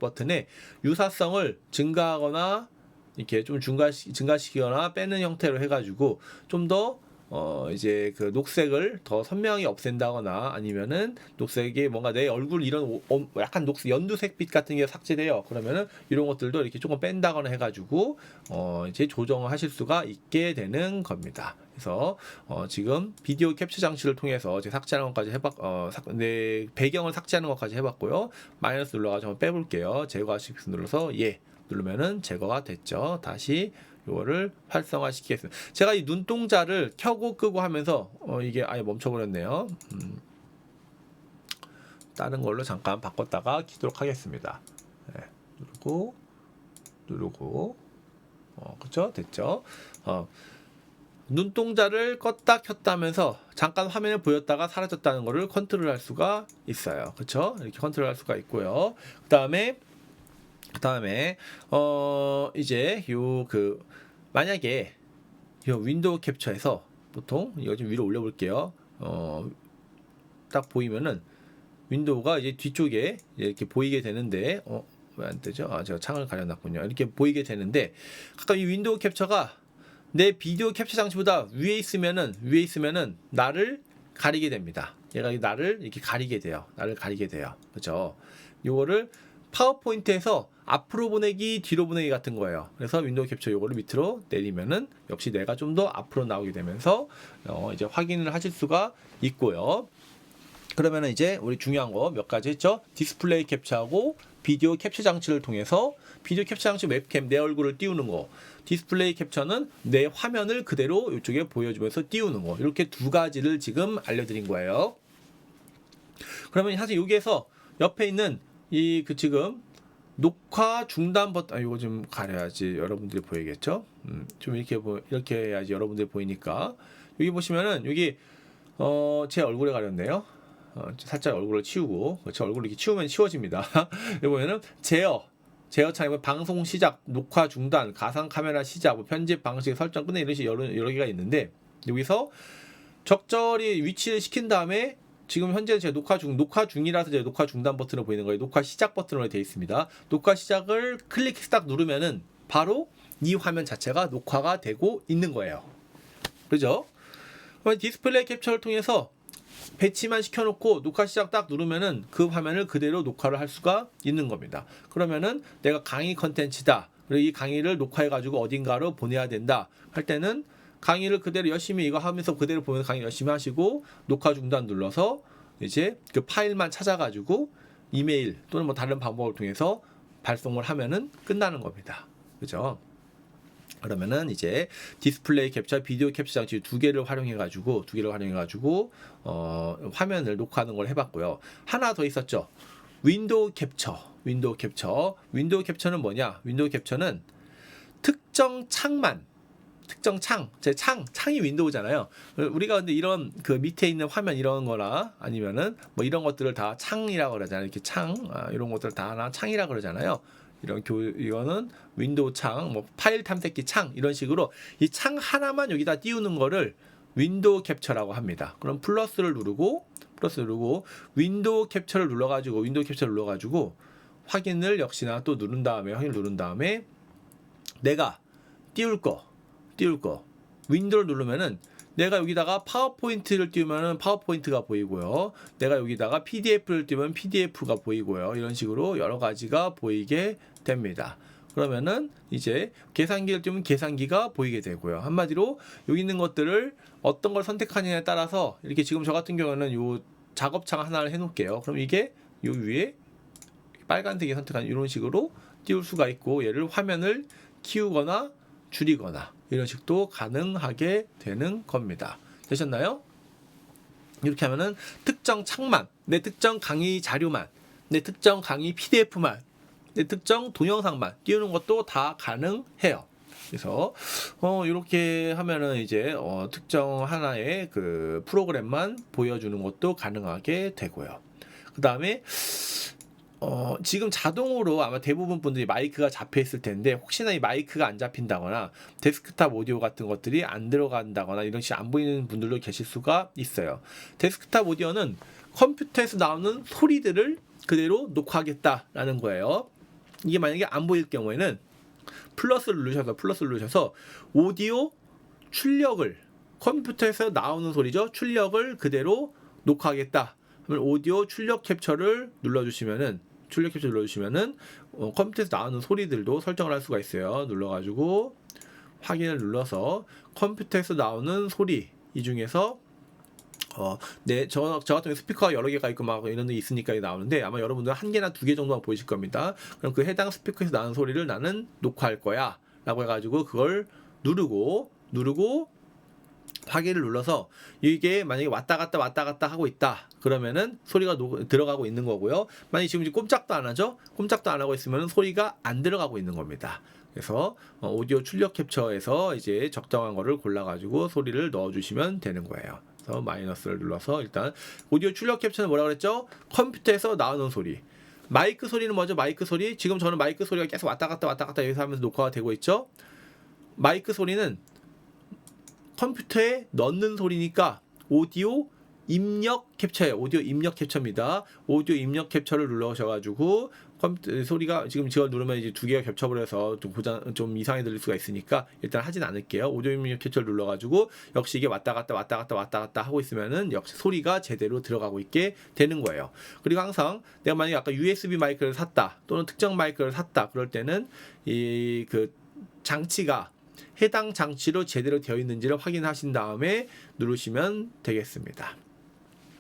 버튼에 유사성을 증가하거나 이렇게 좀 증가시키거나 빼는 형태로 해 가지고 좀더 이제 그 녹색을 더 선명히 없앤다거나 아니면은 녹색이 뭔가 내 얼굴 이런 약간 녹색 연두색빛 같은 게 삭제돼요. 그러면은 이런 것들도 이렇게 조금 뺀다거나 해가지고 이제 조정을 하실 수가 있게 되는 겁니다. 그래서 지금 비디오 캡처 장치를 통해서 제 삭제하는 것까지 내 배경을 삭제하는 것까지 해봤고요. 마이너스 눌러가지고 한번 빼볼게요. 제거하시기 눌러서 예 누르면은 제거가 됐죠. 다시 이거를 활성화시키겠습니다. 제가 이 눈동자를 켜고 끄고 하면서 이게 아예 멈춰버렸네요. 다른 걸로 잠깐 바꿨다가 키도록 하겠습니다. 네, 누르고 그쵸? 됐죠? 눈동자를 껐다 켰다 하면서 잠깐 화면에 보였다가 사라졌다는 거를 컨트롤할 수가 있어요. 그쵸? 이렇게 컨트롤할 수가 있고요. 그 다음에 이제 만약에 이 윈도우 캡처에서 보통 이거 좀 위로 올려볼게요. 딱 보이면은 윈도우가 이제 뒤쪽에 이렇게 보이게 되는데 왜 안 뜨죠? 제가 창을 가려놨군요. 이렇게 보이게 되는데 가끔 이 윈도우 캡처가 내 비디오 캡처 장치보다 위에 있으면은 나를 가리게 됩니다. 얘가 나를 이렇게 가리게 돼요. 그렇죠? 요거를 파워포인트에서 앞으로 보내기, 뒤로 보내기 같은 거예요. 그래서 윈도우 캡처 요거를 밑으로 내리면은 역시 내가 좀 더 앞으로 나오게 되면서 이제 확인을 하실 수가 있고요. 그러면은 이제 우리 중요한 거 몇 가지 했죠? 디스플레이 캡처하고 비디오 캡처 장치를 통해서 비디오 캡처 장치 웹캠 내 얼굴을 띄우는 거. 디스플레이 캡처는 내 화면을 그대로 이쪽에 보여주면서 띄우는 거. 이렇게 두 가지를 지금 알려드린 거예요. 그러면 사실 여기에서 옆에 있는 지금 녹화 중단 버튼, 이거 좀 가려야지 여러분들이 보이겠죠? 좀 이렇게 해야지 여러분들이 보이니까. 여기 보시면은 여기 제 얼굴에 가렸네요. 살짝 얼굴을 치우고, 제 얼굴을 이렇게 치우면 치워집니다. 여기 보면은 제어 창에 방송 시작, 녹화 중단, 가상 카메라 시작, 편집 방식 설정 끝내 이런 식으로 여러 개가 있는데 여기서 적절히 위치를 시킨 다음에 지금 현재 제가 녹화 중이라서 제가 녹화 중단 버튼을 보이는 거예요. 녹화 시작 버튼으로 되어 있습니다. 녹화 시작을 클릭해서 딱 누르면은 바로 이 화면 자체가 녹화가 되고 있는 거예요. 그죠? 그러면 디스플레이 캡처를 통해서 배치만 시켜놓고 녹화 시작 딱 누르면은 그 화면을 그대로 녹화를 할 수가 있는 겁니다. 그러면은 내가 강의 컨텐츠다. 그리고 이 강의를 녹화해가지고 어딘가로 보내야 된다. 할 때는 강의를 그대로 열심히 이거 하면서 그대로 보면서 강의 열심히 하시고 녹화 중단 눌러서 이제 그 파일만 찾아가지고 이메일 또는 뭐 다른 방법을 통해서 발송을 하면은 끝나는 겁니다. 그죠? 그러면은 이제 디스플레이 캡처, 비디오 캡처 장치 두 개를 활용해 가지고 화면을 녹화하는 걸 해봤고요. 하나 더 있었죠. 윈도우 캡처는 뭐냐? 윈도우 캡처는 특정 창, 창이 윈도우잖아요. 우리가 근데 이런 그 밑에 있는 화면 이런 거나 아니면은 뭐 이런 것들을 다 창이라고 그러잖아요. 이렇게 이런 것들 다 하나 창이라고 그러잖아요. 이거는 윈도우 창, 뭐 파일 탐색기 창 이런 식으로 이 창 하나만 여기다 띄우는 거를 윈도우 캡처라고 합니다. 그럼 플러스를 누르고 윈도우 캡처를 눌러가지고 확인을 역시나 또 누른 다음에 내가 띄울 거 윈도우를 누르면은 내가 여기다가 파워포인트를 띄우면은 파워포인트가 보이고요. 내가 여기다가 PDF를 띄우면 PDF가 보이고요. 이런 식으로 여러 가지가 보이게 됩니다. 그러면은 이제 계산기를 띄우면 계산기가 보이게 되고요. 한마디로 여기 있는 것들을 어떤 걸 선택하느냐에 따라서 이렇게 지금 저 같은 경우는 요 작업창 하나를 해놓을게요. 그럼 이게 요 위에 빨간색이 선택한 이런 식으로 띄울 수가 있고 얘를 화면을 키우거나 줄이거나 이런 식도 가능하게 되는 겁니다. 되셨나요? 이렇게 하면은 특정 창만, 내 특정 강의 자료만, 내 특정 강의 PDF만 특정 동영상만 띄우는 것도 다 가능해요. 그래서 이렇게 하면은 이제 특정 하나의 그 프로그램만 보여주는 것도 가능하게 되고요. 그 다음에 지금 자동으로 아마 대부분 분들이 마이크가 잡혀 있을 텐데, 혹시나 이 마이크가 안 잡힌다거나 데스크탑 오디오 같은 것들이 안 들어간다거나 이런 식이 안 보이는 분들도 계실 수가 있어요. 데스크탑 오디오는 컴퓨터에서 나오는 소리들을 그대로 녹화하겠다라는 거예요. 이게 만약에 안 보일 경우에는 플러스를 누르셔서 오디오 출력을, 컴퓨터에서 나오는 소리죠, 출력을 그대로 녹화하겠다 하면 오디오 출력 캡처를 눌러주시면은 컴퓨터에서 나오는 소리들도 설정을 할 수가 있어요. 눌러가지고 확인을 눌러서 컴퓨터에서 나오는 소리 이 중에서 저 같은 경우 스피커가 여러 개가 있고 막 이런 게 있으니까 나오는데, 아마 여러분들 한 개나 두 개 정도만 보이실 겁니다. 그럼 그 해당 스피커에서 나는 소리를 나는 녹화할 거야 라고 해가지고 그걸 누르고 확인을 눌러서, 이게 만약에 왔다 갔다 하고 있다 그러면은 소리가 들어가고 있는 거고요. 만약에 지금 꼼짝도 안 하죠? 꼼짝도 안 하고 있으면 소리가 안 들어가고 있는 겁니다. 그래서 오디오 출력 캡처에서 이제 적정한 거를 골라가지고 소리를 넣어주시면 되는 거예요. 그래서 마이너스를 눌러서 일단 오디오 출력 캡처는 뭐라고 그랬죠? 컴퓨터에서 나오는 소리. 마이크 소리는 뭐죠? 마이크 소리. 지금 저는 마이크 소리가 계속 왔다 갔다 여기서 하면서 녹화가 되고 있죠? 마이크 소리는 컴퓨터에 넣는 소리니까 오디오 입력 캡처예요. 오디오 입력 캡처입니다. 오디오 입력 캡처를 눌러셔가지고 컴퓨터 소리가 지금 저걸 누르면 이제 두 개가 겹쳐버려서 좀 이상하게 들릴 수가 있으니까 일단 하진 않을게요. 오디오 입력 캡처를 눌러가지고 역시 이게 왔다 갔다 하고 있으면은 역시 소리가 제대로 들어가고 있게 되는 거예요. 그리고 항상 내가 만약에 아까 USB 마이크를 샀다 또는 특정 마이크를 샀다 그럴 때는 이 그 장치가 해당 장치로 제대로 되어 있는지를 확인하신 다음에 누르시면 되겠습니다.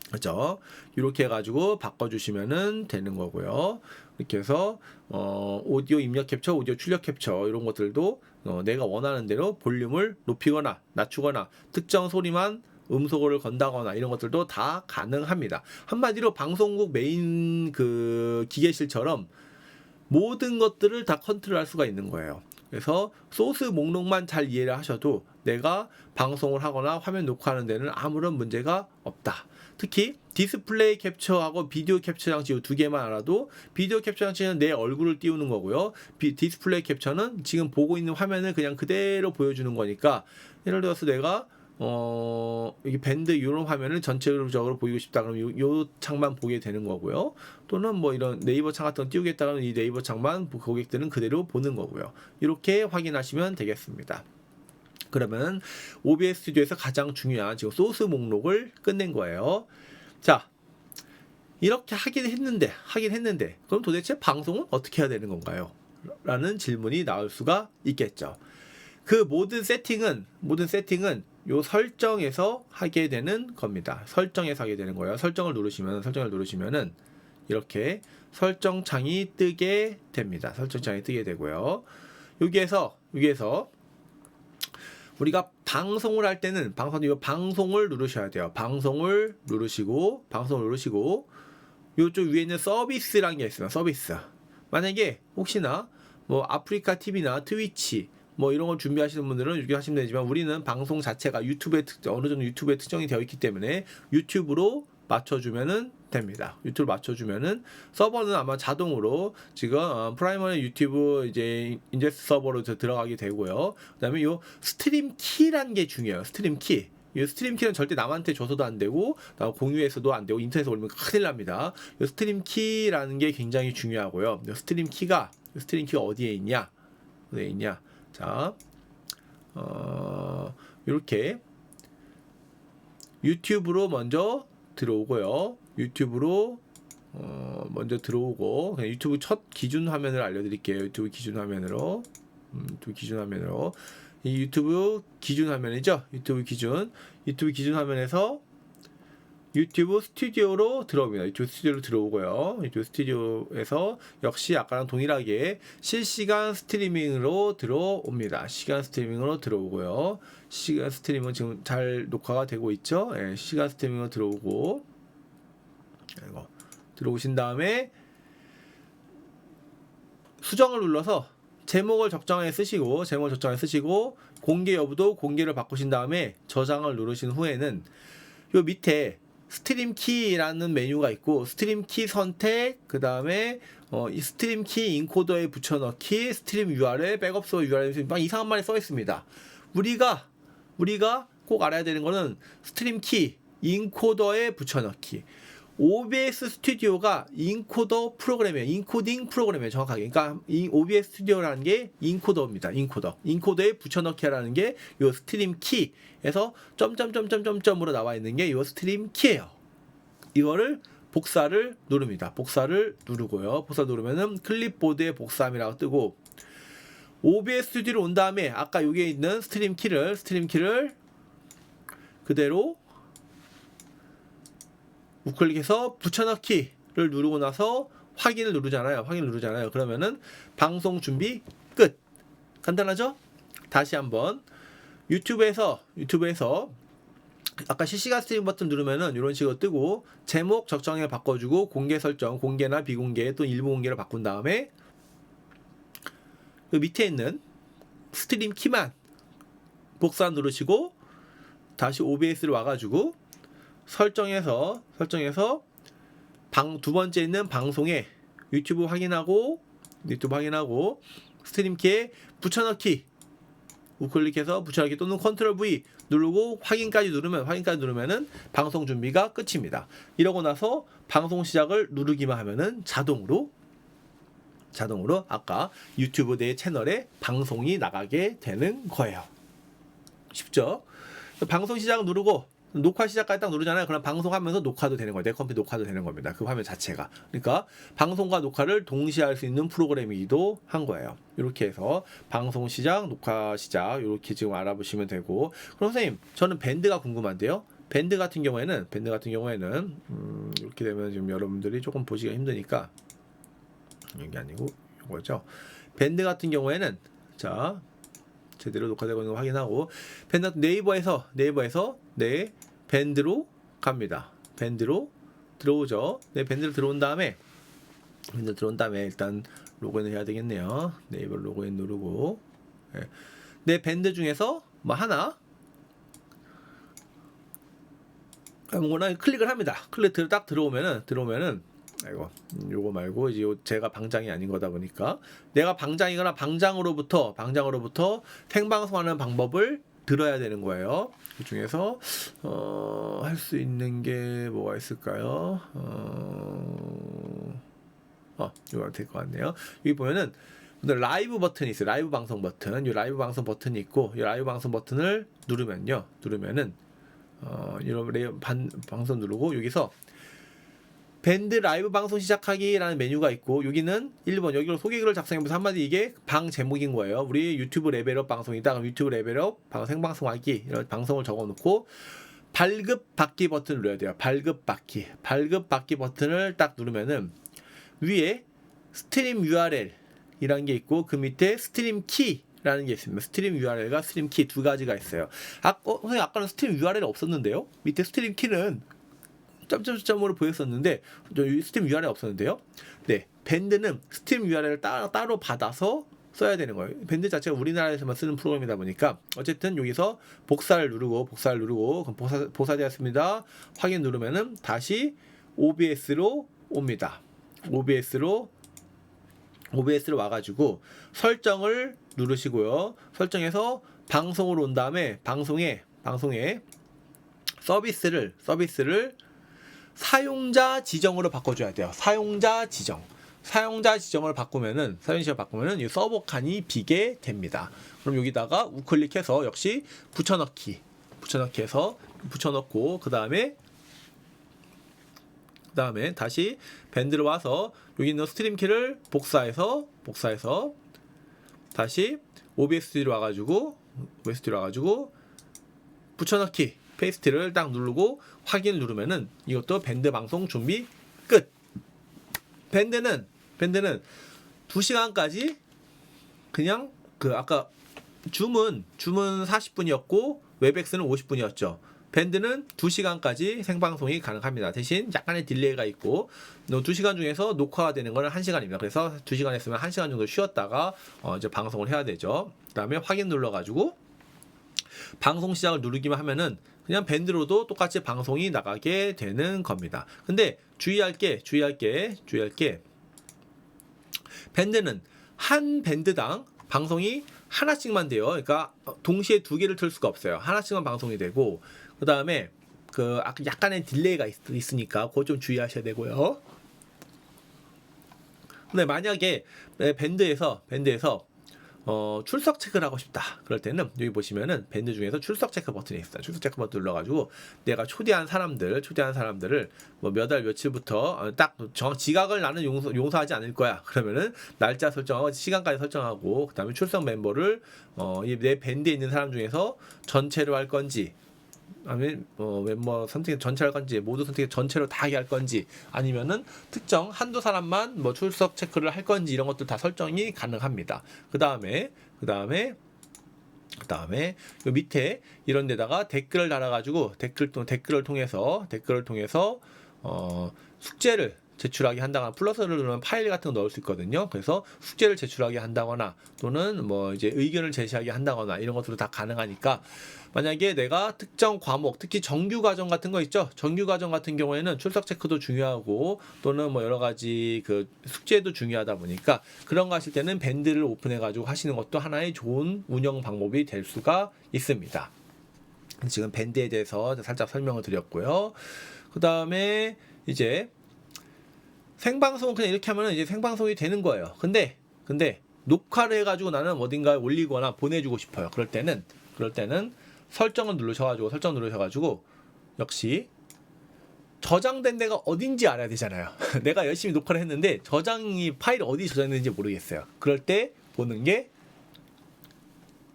그렇죠? 이렇게 해가지고 바꿔주시면은 되는 거고요. 이렇게 해서 오디오 입력 캡처, 오디오 출력 캡처 이런 것들도 내가 원하는 대로 볼륨을 높이거나 낮추거나 특정 소리만 음소거를 건다거나 이런 것들도 다 가능합니다. 한마디로 방송국 메인 그 기계실처럼 모든 것들을 다 컨트롤할 수가 있는 거예요. 그래서 소스 목록만 잘 이해를 하셔도 내가 방송을 하거나 화면 녹화하는 데는 아무런 문제가 없다. 특히 디스플레이 캡처하고 비디오 캡처 장치 이 두 개만 알아도, 비디오 캡처 장치는 내 얼굴을 띄우는 거고요. 디스플레이 캡처는 지금 보고 있는 화면을 그냥 그대로 보여주는 거니까, 예를 들어서 내가 이게 밴드 이런 화면을 전체적으로 보이고 싶다 그러면 요 창만 보게 되는 거고요. 또는 뭐 이런 네이버 창 같은 거 띄우겠다 그러면 이 네이버 창만 고객들은 그대로 보는 거고요. 이렇게 확인하시면 되겠습니다. 그러면 OBS 스튜디오에서 가장 중요한 지금 소스 목록을 끝낸 거예요. 자, 이렇게 하긴 했는데 그럼 도대체 방송은 어떻게 해야 되는 건가요? 라는 질문이 나올 수가 있겠죠. 그 모든 세팅은 요 설정에서 하게 되는 겁니다. 설정에서 하게 되는 거예요. 설정을 누르시면은 이렇게 설정창이 뜨게 됩니다. 설정창이 뜨게 되고요. 여기에서 우리가 방송을 할 때는 방송을 누르셔야 돼요. 방송을 누르시고 요쪽 위에 있는 서비스라는 게 있어요. 서비스. 만약에 혹시나 뭐 아프리카 TV나 트위치 뭐 이런 걸 준비하시는 분들은 이렇게 하시면 되지만, 우리는 방송 자체가 어느 정도 유튜브에 특정이 되어 있기 때문에 유튜브로 맞춰주면은 됩니다. 유튜브 맞춰주면은 서버는 아마 자동으로 지금 프라이머리 유튜브 이제 인젝스 서버로 들어가게 되고요. 그다음에 요 스트림 키라는 게 중요해요. 스트림 키. 이 스트림 키는 절대 남한테 줘서도 안 되고 공유해서도 안 되고 인터넷에 올리면 큰일 납니다. 이 스트림 키라는 게 굉장히 중요하고요. 이 스트림 키가 어디에 있냐? 자, 이렇게 유튜브로 먼저 들어오고요. 유튜브로 먼저 들어오고, 그냥 유튜브 첫 기준 화면을 알려드릴게요. 유튜브 기준 화면으로 이 유튜브 기준 화면이죠. 유튜브 기준 화면에서 유튜브 스튜디오로 들어옵니다. 유튜브 스튜디오로 들어오고요. 유튜브 스튜디오에서 역시 아까랑 동일하게 실시간 스트리밍으로 들어옵니다. 시간 스트리밍으로 들어오고요. 시간 스트리밍은 지금 잘 녹화가 되고 있죠. 예, 시간 스트리밍으로 들어오고, 들어오신 다음에 수정을 눌러서 제목을 적정해 쓰시고 공개 여부도 공개를 바꾸신 다음에 저장을 누르신 후에는 요 밑에 스트림 키라는 메뉴가 있고 스트림 키 선택, 그 다음에 이 스트림 키 인코더에 붙여넣기, 스트림 URL, 백업소 URL 막 이상한 말이 써 있습니다. 우리가 꼭 알아야 되는 거는 스트림 키 인코더에 붙여넣기. OBS 스튜디오가 인코더 프로그램이에요. 인코딩 프로그램이에요. 정확하게. 그러니까 이 OBS 스튜디오라는 게 인코더입니다. 인코더에 붙여넣기라는 게 요 스트림 키에서 점점점점점점으로 나와 있는 게 요 스트림 키예요. 이거를 복사를 누릅니다. 복사를 누르고요. 복사 누르면은 클립보드에 복사함이라고 뜨고 OBS 스튜디오로 온 다음에 아까 여기에 있는 스트림 키를 그대로 우클릭해서 붙여넣기를 누르고 나서 확인을 누르잖아요. 그러면은 방송 준비 끝. 간단하죠? 다시 한번 유튜브에서 아까 실시간 스트림 버튼 누르면은 이런 식으로 뜨고 제목 적정해 바꿔주고 공개 설정, 공개나 비공개 또 일부 공개를 바꾼 다음에 그 밑에 있는 스트림 키만 복사 누르시고 다시 OBS를 와가지고 설정해서 두 번째 있는 방송에 유튜브 확인하고 스트림 키에 붙여넣기 우클릭해서 붙여넣기 또는 컨트롤 V 누르고 확인까지 누르면은 방송 준비가 끝입니다. 이러고 나서 방송 시작을 누르기만 하면은 자동으로 아까 유튜브 내 채널에 방송이 나가게 되는 거예요. 쉽죠? 방송 시작 누르고 녹화 시작까지 딱 누르잖아요. 그럼 방송하면서 녹화도 되는 거예요. 내 컴퓨터 녹화도 되는 겁니다. 그 화면 자체가. 그러니까 방송과 녹화를 동시에 할 수 있는 프로그램이기도 한 거예요. 이렇게 해서 방송 시작, 녹화 시작 이렇게 지금 알아보시면 되고. 그럼 선생님, 저는 밴드가 궁금한데요. 밴드 같은 경우에는 이렇게 되면 지금 여러분들이 조금 보시기가 힘드니까 이게 아니고 이거죠. 밴드 같은 경우에는 자 제대로 녹화되고 있는 거 확인하고 네이버에서 네 밴드로 갑니다. 밴드로 들어오죠. 네 밴드로 들어온 다음에 일단 로그인을 해야 되겠네요. 네이버 로그인 누르고 네 밴드 중에서 뭐 하나 아무거나 클릭을 합니다. 클릭 딱 들어오면은 아이고 요거 말고 이제 제가 방장이 아닌 거다 보니까 내가 방장이거나 방장으로부터 생방송하는 방법을 들어야 되는 거예요. 그 중에서 할 수 있는 게 뭐가 있을까요? 이거 될 것 같네요. 여기 보면은 라이브 버튼이 있어요. 라이브 방송 버튼. 이 라이브 방송 버튼이 있고 이 라이브 방송 버튼을 누르면은 이런 방송 누르고 여기서 밴드 라이브 방송 시작하기라는 메뉴가 있고 여기는 1번 여기로 소개글을 작성해보세요. 한마디 이게 방 제목인 거예요. 우리 유튜브 레벨업 방송이다. 그럼 유튜브 레벨업 생방송하기 이런 방송을 적어놓고 발급 받기 버튼을 눌러야 돼요. 발급 받기 버튼을 딱 누르면은 위에 스트림 URL 이라는 게 있고 그 밑에 스트림 키라는 게 있습니다. 스트림 URL과 스트림 키 두 가지가 있어요. 선생님 아까는 스트림 URL이 없었는데요. 밑에 스트림 키는 점점점으로 보였었는데 스트림 URL 없었는데요. 네, 밴드는 스트림 URL을 따로 받아서 써야 되는 거예요. 밴드 자체가 우리나라에서만 쓰는 프로그램이다 보니까 어쨌든 여기서 복사를 누르고 그럼 복사되었습니다. 확인 누르면은 다시 OBS로 옵니다. OBS로 와가지고 설정을 누르시고요. 설정해서 방송으로 온 다음에 방송에 서비스를 사용자 지정으로 바꿔줘야 돼요. 사용자 지정을 바꾸면은 이 서버 칸이 비게 됩니다. 그럼 여기다가 우클릭해서 역시 붙여넣기해서 붙여넣고 그 다음에 다시 밴드로 와서 여기 있는 스트림 키를 복사해서 다시 OBS 스튜디오로 와가지고 붙여넣기 페이스트를 딱 누르고 확인을 누르면은 이것도 밴드 방송 준비 끝. 밴드는 2시간까지 그냥 아까 줌은 40분이었고 웹엑스는 50분이었죠. 밴드는 2시간까지 생방송이 가능합니다. 대신 약간의 딜레이가 있고 2시간 중에서 녹화가 되는 거는 1시간입니다. 그래서 2시간 했으면 1시간 정도 쉬었다가 이제 방송을 해야 되죠. 그다음에 확인 눌러가지고 방송 시작을 누르기만 하면은 그냥 밴드로도 똑같이 방송이 나가게 되는 겁니다. 근데 주의할 게 밴드는 한 밴드당 방송이 하나씩만 돼요. 그러니까 동시에 2개를 틀 수가 없어요. 하나씩만 방송이 되고, 그 다음에 그 약간의 딜레이가 있으니까 그거 좀 주의하셔야 되고요. 근데 만약에 밴드에서 출석 체크를 하고 싶다. 그럴 때는 여기 보시면은 밴드 중에서 출석 체크 버튼이 있어요. 출석 체크 버튼 눌러가지고 내가 초대한 사람들을 뭐 몇 월 며칠부터 딱 지각을 나는 용서하지 않을 거야. 그러면은 날짜 설정하고 시간까지 설정하고 그다음에 출석 멤버를 내 밴드에 있는 사람 중에서 전체로 할 건지 아니면 멤버 선택 전체로 할 건지 모두 선택 전체로 다 하게 할 건지 아니면은 특정 한두 사람만 뭐 출석 체크를 할 건지 이런 것들 다 설정이 가능합니다. 그 다음에 요 밑에 이런 데다가 댓글을 달아가지고 댓글을 통해서 숙제를 제출하게 한다거나 플러스를 누르면 파일 같은 거 넣을 수 있거든요. 그래서 숙제를 제출하게 한다거나 또는 뭐 이제 의견을 제시하게 한다거나 이런 것들도 다 가능하니까 만약에 내가 특정 과목, 특히 정규 과정 같은 거 있죠. 정규 과정 같은 경우에는 출석 체크도 중요하고 또는 뭐 여러 가지 그 숙제도 중요하다 보니까 그런 거 하실 때는 밴드를 오픈해 가지고 하시는 것도 하나의 좋은 운영 방법이 될 수가 있습니다. 지금 밴드에 대해서 살짝 설명을 드렸고요. 그다음에 이제 생방송 그냥 이렇게 하면 이제 생방송이 되는 거예요. 근데 녹화를 해가지고 나는 어딘가에 올리거나 보내주고 싶어요. 그럴 때는 설정 누르셔가지고 역시 저장된 데가 어딘지 알아야 되잖아요. 내가 열심히 녹화를 했는데 파일이 어디 저장됐는지 모르겠어요. 그럴 때 보는 게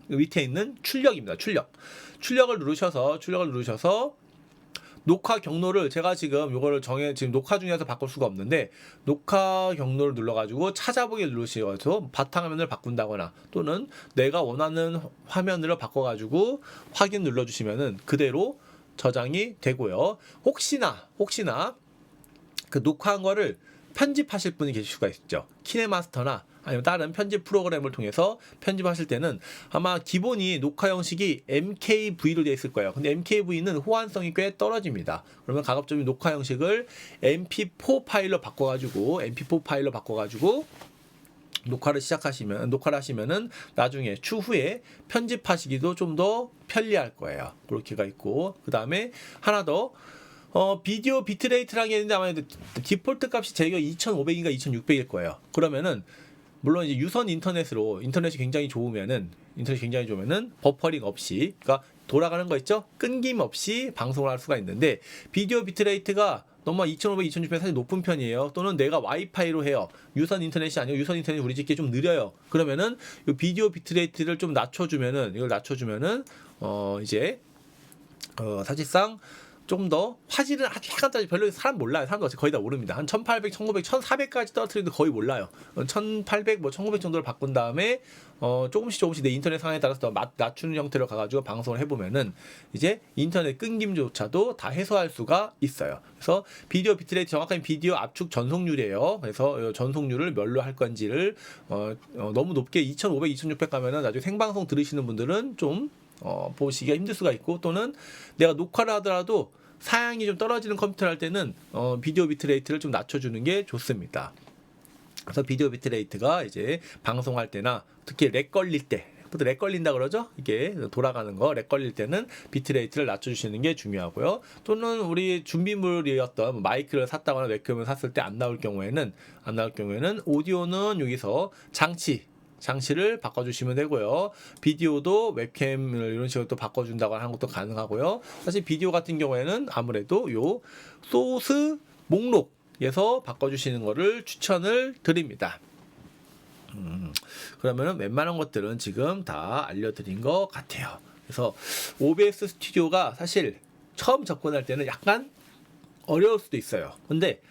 밑에 있는 출력입니다. 출력을 누르셔서 녹화 경로를 제가 지금 요거를 지금 녹화 중이라서 바꿀 수가 없는데 녹화 경로를 눌러가지고 찾아보기 누르셔서 바탕화면을 바꾼다거나 또는 내가 원하는 화면으로 바꿔가지고 확인 눌러주시면은 그대로 저장이 되고요. 혹시나 그 녹화한 거를 편집하실 분이 계실 수가 있죠. 키네마스터나 아니면 다른 편집 프로그램을 통해서 편집하실 때는 아마 기본이 녹화 형식이 MKV로 되어 있을 거예요. 근데 MKV는 호환성이 꽤 떨어집니다. 그러면 가급적이면 녹화 형식을 MP4 파일로 바꿔가지고 녹화를 하시면은 나중에 추후에 편집하시기도 좀 더 편리할 거예요. 그렇게가 있고 그 다음에 하나 더 비디오 비트레이트라는 게 있는데 아마 디폴트 값이 제가 2500인가 2600일 거예요. 그러면은 물론 이제 유선 인터넷이 굉장히 좋으면은 버퍼링 없이 그러니까 돌아가는 거 있죠? 끊김없이 방송을 할 수가 있는데 비디오 비트레이트가 너무 2500, 2600 사실 높은 편이에요. 또는 내가 와이파이로 해요. 유선 인터넷이 아니고 유선 인터넷이 우리 집게 좀 느려요. 그러면은 이 비디오 비트레이트를 좀 낮춰주면은 사실상 좀 더 화질은 약간 별로 사람 몰라요. 사람도 거의 다 모릅니다. 한 1800, 1900, 1400까지 떨어뜨려도 거의 몰라요. 1800, 1900 정도를 바꾼 다음에 조금씩 내 인터넷 상황에 따라서 더 낮추는 형태로 가가지고 방송을 해보면은 이제 인터넷 끊김조차도 다 해소할 수가 있어요. 그래서 비디오 비트레이트 정확한 비디오 압축 전송률이에요. 그래서 전송률을 몇로 할 건지를 너무 높게 2500, 2600 가면은 나중에 생방송 들으시는 분들은 좀 보시기가 힘들 수가 있고 또는 내가 녹화를 하더라도 사양이 좀 떨어지는 컴퓨터를 할 때는 비디오 비트레이트를 좀 낮춰주는 게 좋습니다. 그래서 비디오 비트레이트가 이제 방송할 때나 특히 렉 걸린다 그러죠? 이게 돌아가는 거 렉 걸릴 때는 비트레이트를 낮춰주시는 게 중요하고요. 또는 우리 준비물이었던 마이크를 샀다거나 웹캠을 샀을 때 안 나올 경우에는 오디오는 여기서 장치를 바꿔주시면 되고요. 비디오도 웹캠을 이런 식으로 또 바꿔준다고 하는 것도 가능하고요. 사실 비디오 같은 경우에는 아무래도 요 소스 목록에서 바꿔주시는 거를 추천을 드립니다. 그러면은 웬만한 것들은 지금 다 알려드린 것 같아요. 그래서 OBS 스튜디오가 사실 처음 접근할 때는 약간 어려울 수도 있어요. 근데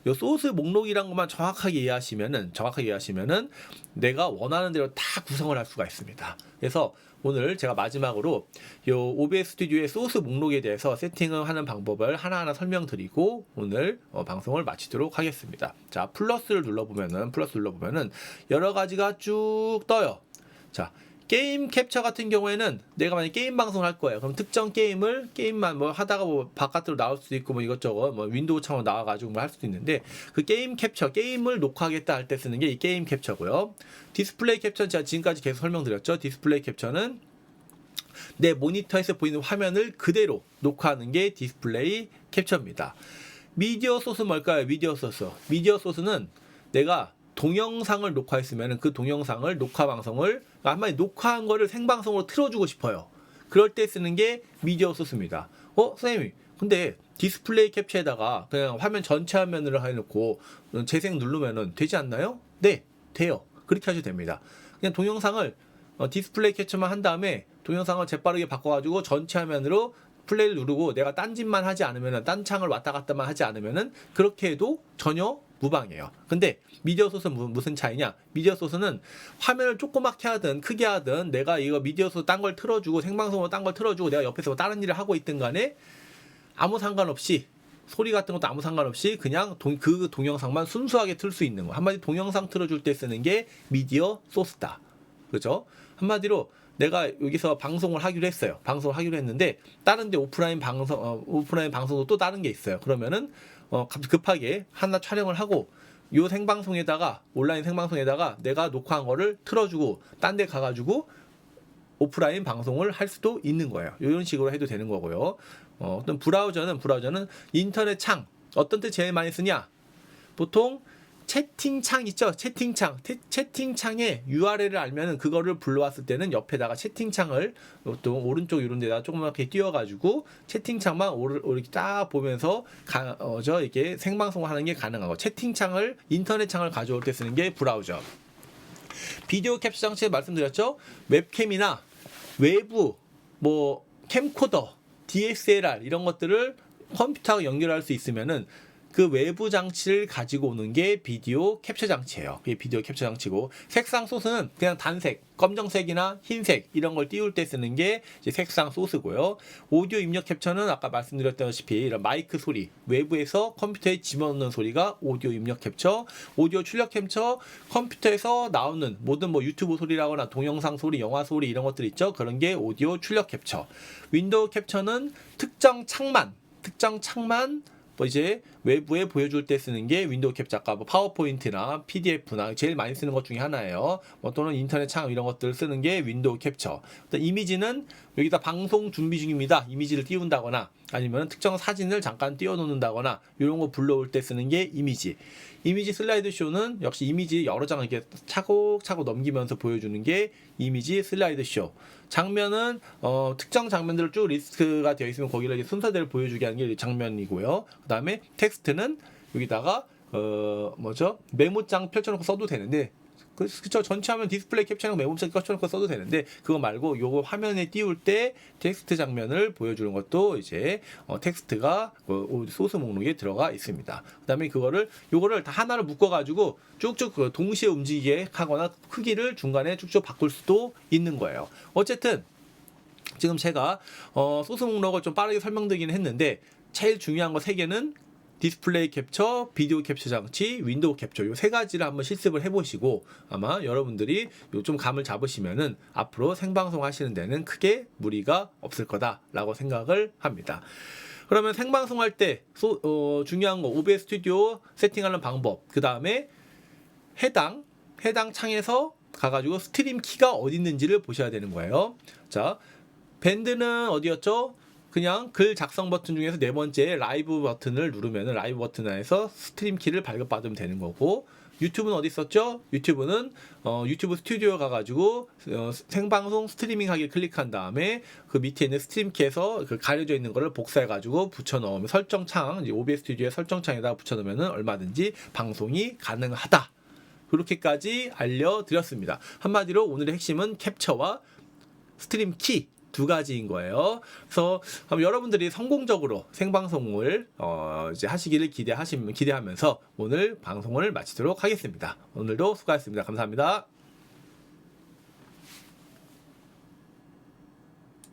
요 소스 목록이란 것만 정확하게 이해하시면은 내가 원하는 대로 다 구성을 할 수가 있습니다. 그래서 오늘 제가 마지막으로 요 OBS 스튜디오의 소스 목록에 대해서 세팅을 하는 방법을 하나하나 설명드리고 오늘 방송을 마치도록 하겠습니다. 자, 플러스 눌러보면은 여러 가지가 쭉 떠요. 자, 게임 캡처 같은 경우에는 내가 만약 게임 방송을 할 거예요. 그럼 특정 게임만 뭐 하다가 뭐 바깥으로 나올 수도 있고 뭐 이것저것 뭐 윈도우 창으로 나와가지고 뭐 할 수도 있는데 그 게임 캡처, 게임을 녹화하겠다 할 때 쓰는 게 이 게임 캡처고요. 디스플레이 캡처는 제가 지금까지 계속 설명드렸죠. 디스플레이 캡처는 내 모니터에서 보이는 화면을 그대로 녹화하는 게 디스플레이 캡처입니다. 미디어 소스 뭘까요? 미디어 소스는 내가 동영상을 녹화했으면 그 동영상을 녹화 방송을 한마디 녹화한 거를 생방송으로 틀어주고 싶어요. 그럴 때 쓰는 게 미디어 소스입니다. 선생님 근데 디스플레이 캡처에다가 그냥 화면 전체 화면으로 해놓고 재생 누르면은 되지 않나요? 네, 돼요. 그렇게 하셔도 됩니다. 그냥 동영상을 디스플레이 캡처만 한 다음에 동영상을 재빠르게 바꿔가지고 전체 화면으로 플레이를 누르고 내가 딴 짓만 하지 않으면은 딴 창을 왔다 갔다만 하지 않으면은 그렇게 해도 전혀 무방해요. 근데 미디어 소스는 무슨 차이냐? 미디어 소스는 화면을 조그맣게 하든 크게 하든 내가 이거 미디어 소스 딴 걸 틀어주고 생방송으로 딴 걸 틀어주고 내가 옆에서 뭐 다른 일을 하고 있든 간에 아무 상관없이 소리 같은 것도 아무 상관없이 그냥 그 동영상만 순수하게 틀 수 있는 거. 한마디 동영상 틀어줄 때 쓰는 게 미디어 소스다. 그죠? 한마디로 내가 여기서 방송을 하기로 했어요. 방송을 하기로 했는데 다른 데 오프라인 방송도 또 다른 게 있어요. 그러면은 급하게 하나 촬영을 하고 요 생방송에다가 온라인 생방송에다가 내가 녹화한 거를 틀어주고 딴 데 가가지고 오프라인 방송을 할 수도 있는 거예요. 이런 식으로 해도 되는 거고요. 어떤 브라우저는 인터넷 창 어떤 때 제일 많이 쓰냐? 보통 채팅창 있죠? 채팅창에 URL을 알면은 그거를 불러왔을 때는 옆에다가 채팅창을 또 오른쪽 이런 데다가 조그맣게 띄워가지고 채팅창만 이렇게 딱 보면서 이렇게 생방송을 하는 게 가능하고 채팅창을 인터넷 창을 가져올 때 쓰는 게 브라우저. 비디오 캡처 장치에 말씀드렸죠? 웹캠이나 외부 뭐 캠코더, DSLR 이런 것들을 컴퓨터하고 연결할 수 있으면은 그 외부 장치를 가지고 오는 게 비디오 캡처 장치예요. 이게 비디오 캡처 장치고 색상 소스는 그냥 단색, 검정색이나 흰색 이런 걸 띄울 때 쓰는 게 이제 색상 소스고요. 오디오 입력 캡처는 아까 말씀드렸다시피 이런 마이크 소리, 외부에서 컴퓨터에 집어넣는 소리가 오디오 입력 캡처, 오디오 출력 캡처, 컴퓨터에서 나오는 모든 뭐 유튜브 소리라거나 동영상 소리, 영화 소리 이런 것들 있죠. 그런 게 오디오 출력 캡처. 윈도우 캡처는 특정 창만 뭐 이제 외부에 보여줄 때 쓰는 게 윈도우 캡처, 아까 뭐 파워포인트나 PDF나 제일 많이 쓰는 것 중에 하나예요. 또는 인터넷 창 이런 것들을 쓰는 게 윈도우 캡처. 이미지는 여기다 방송 준비 중입니다. 이미지를 띄운다거나 아니면 특정 사진을 잠깐 띄워놓는다거나 이런 거 불러올 때 쓰는 게 이미지. 이미지 슬라이드 쇼는 역시 이미지 여러 장을 이렇게 차곡차곡 넘기면서 보여주는 게 이미지 슬라이드 쇼. 장면은 특정 장면들을 쭉 리스트가 되어 있으면 거기를 순서대로 보여주게 하는 게 장면이고요. 그 다음에 텍스트는 여기다가 메모장 펼쳐놓고 써도 되는데 그쵸, 전체 화면 디스플레이 캡처하고 메모장 펼쳐놓고 써도 되는데 그거 말고 요거 화면에 띄울 때 텍스트 장면을 보여주는 것도 이제 텍스트가 소스 목록에 들어가 있습니다. 그 다음에 요거를 다 하나로 묶어가지고 쭉쭉 동시에 움직이게 하거나 크기를 중간에 쭉쭉 바꿀 수도 있는 거예요. 어쨌든 지금 제가 소스 목록을 좀 빠르게 설명드리긴 했는데 제일 중요한 거 3개는 디스플레이 캡처, 비디오 캡처 장치, 윈도우 캡처 요 3가지를 한번 실습을 해보시고 아마 여러분들이 좀 감을 잡으시면은 앞으로 생방송 하시는 데는 크게 무리가 없을 거다라고 생각을 합니다. 그러면 생방송 할 때 중요한 거 OBS 스튜디오 세팅하는 방법, 그 다음에 해당 창에서 가가지고 스트림 키가 어디 있는지를 보셔야 되는 거예요. 자, 밴드는 어디였죠? 그냥 글 작성 버튼 중에서 4번째 라이브 버튼을 누르면 라이브 버튼 안에서 스트림 키를 발급받으면 되는 거고, 유튜브는 어디 있었죠? 유튜브는 유튜브 스튜디오 가가지고 생방송 스트리밍 하기 클릭한 다음에 그 밑에 있는 스트림 키에서 그 가려져 있는 거를 복사해가지고 붙여넣으면 설정창, 이제 OBS 스튜디오의 설정창에다가 붙여넣으면 얼마든지 방송이 가능하다. 그렇게까지 알려드렸습니다. 한마디로 오늘의 핵심은 캡처와 스트림 키, 두 가지인 거예요. 그래서 여러분들이 성공적으로 생방송을 이제 하시기를 기대하면서 오늘 방송을 마치도록 하겠습니다. 오늘도 수고하셨습니다. 감사합니다.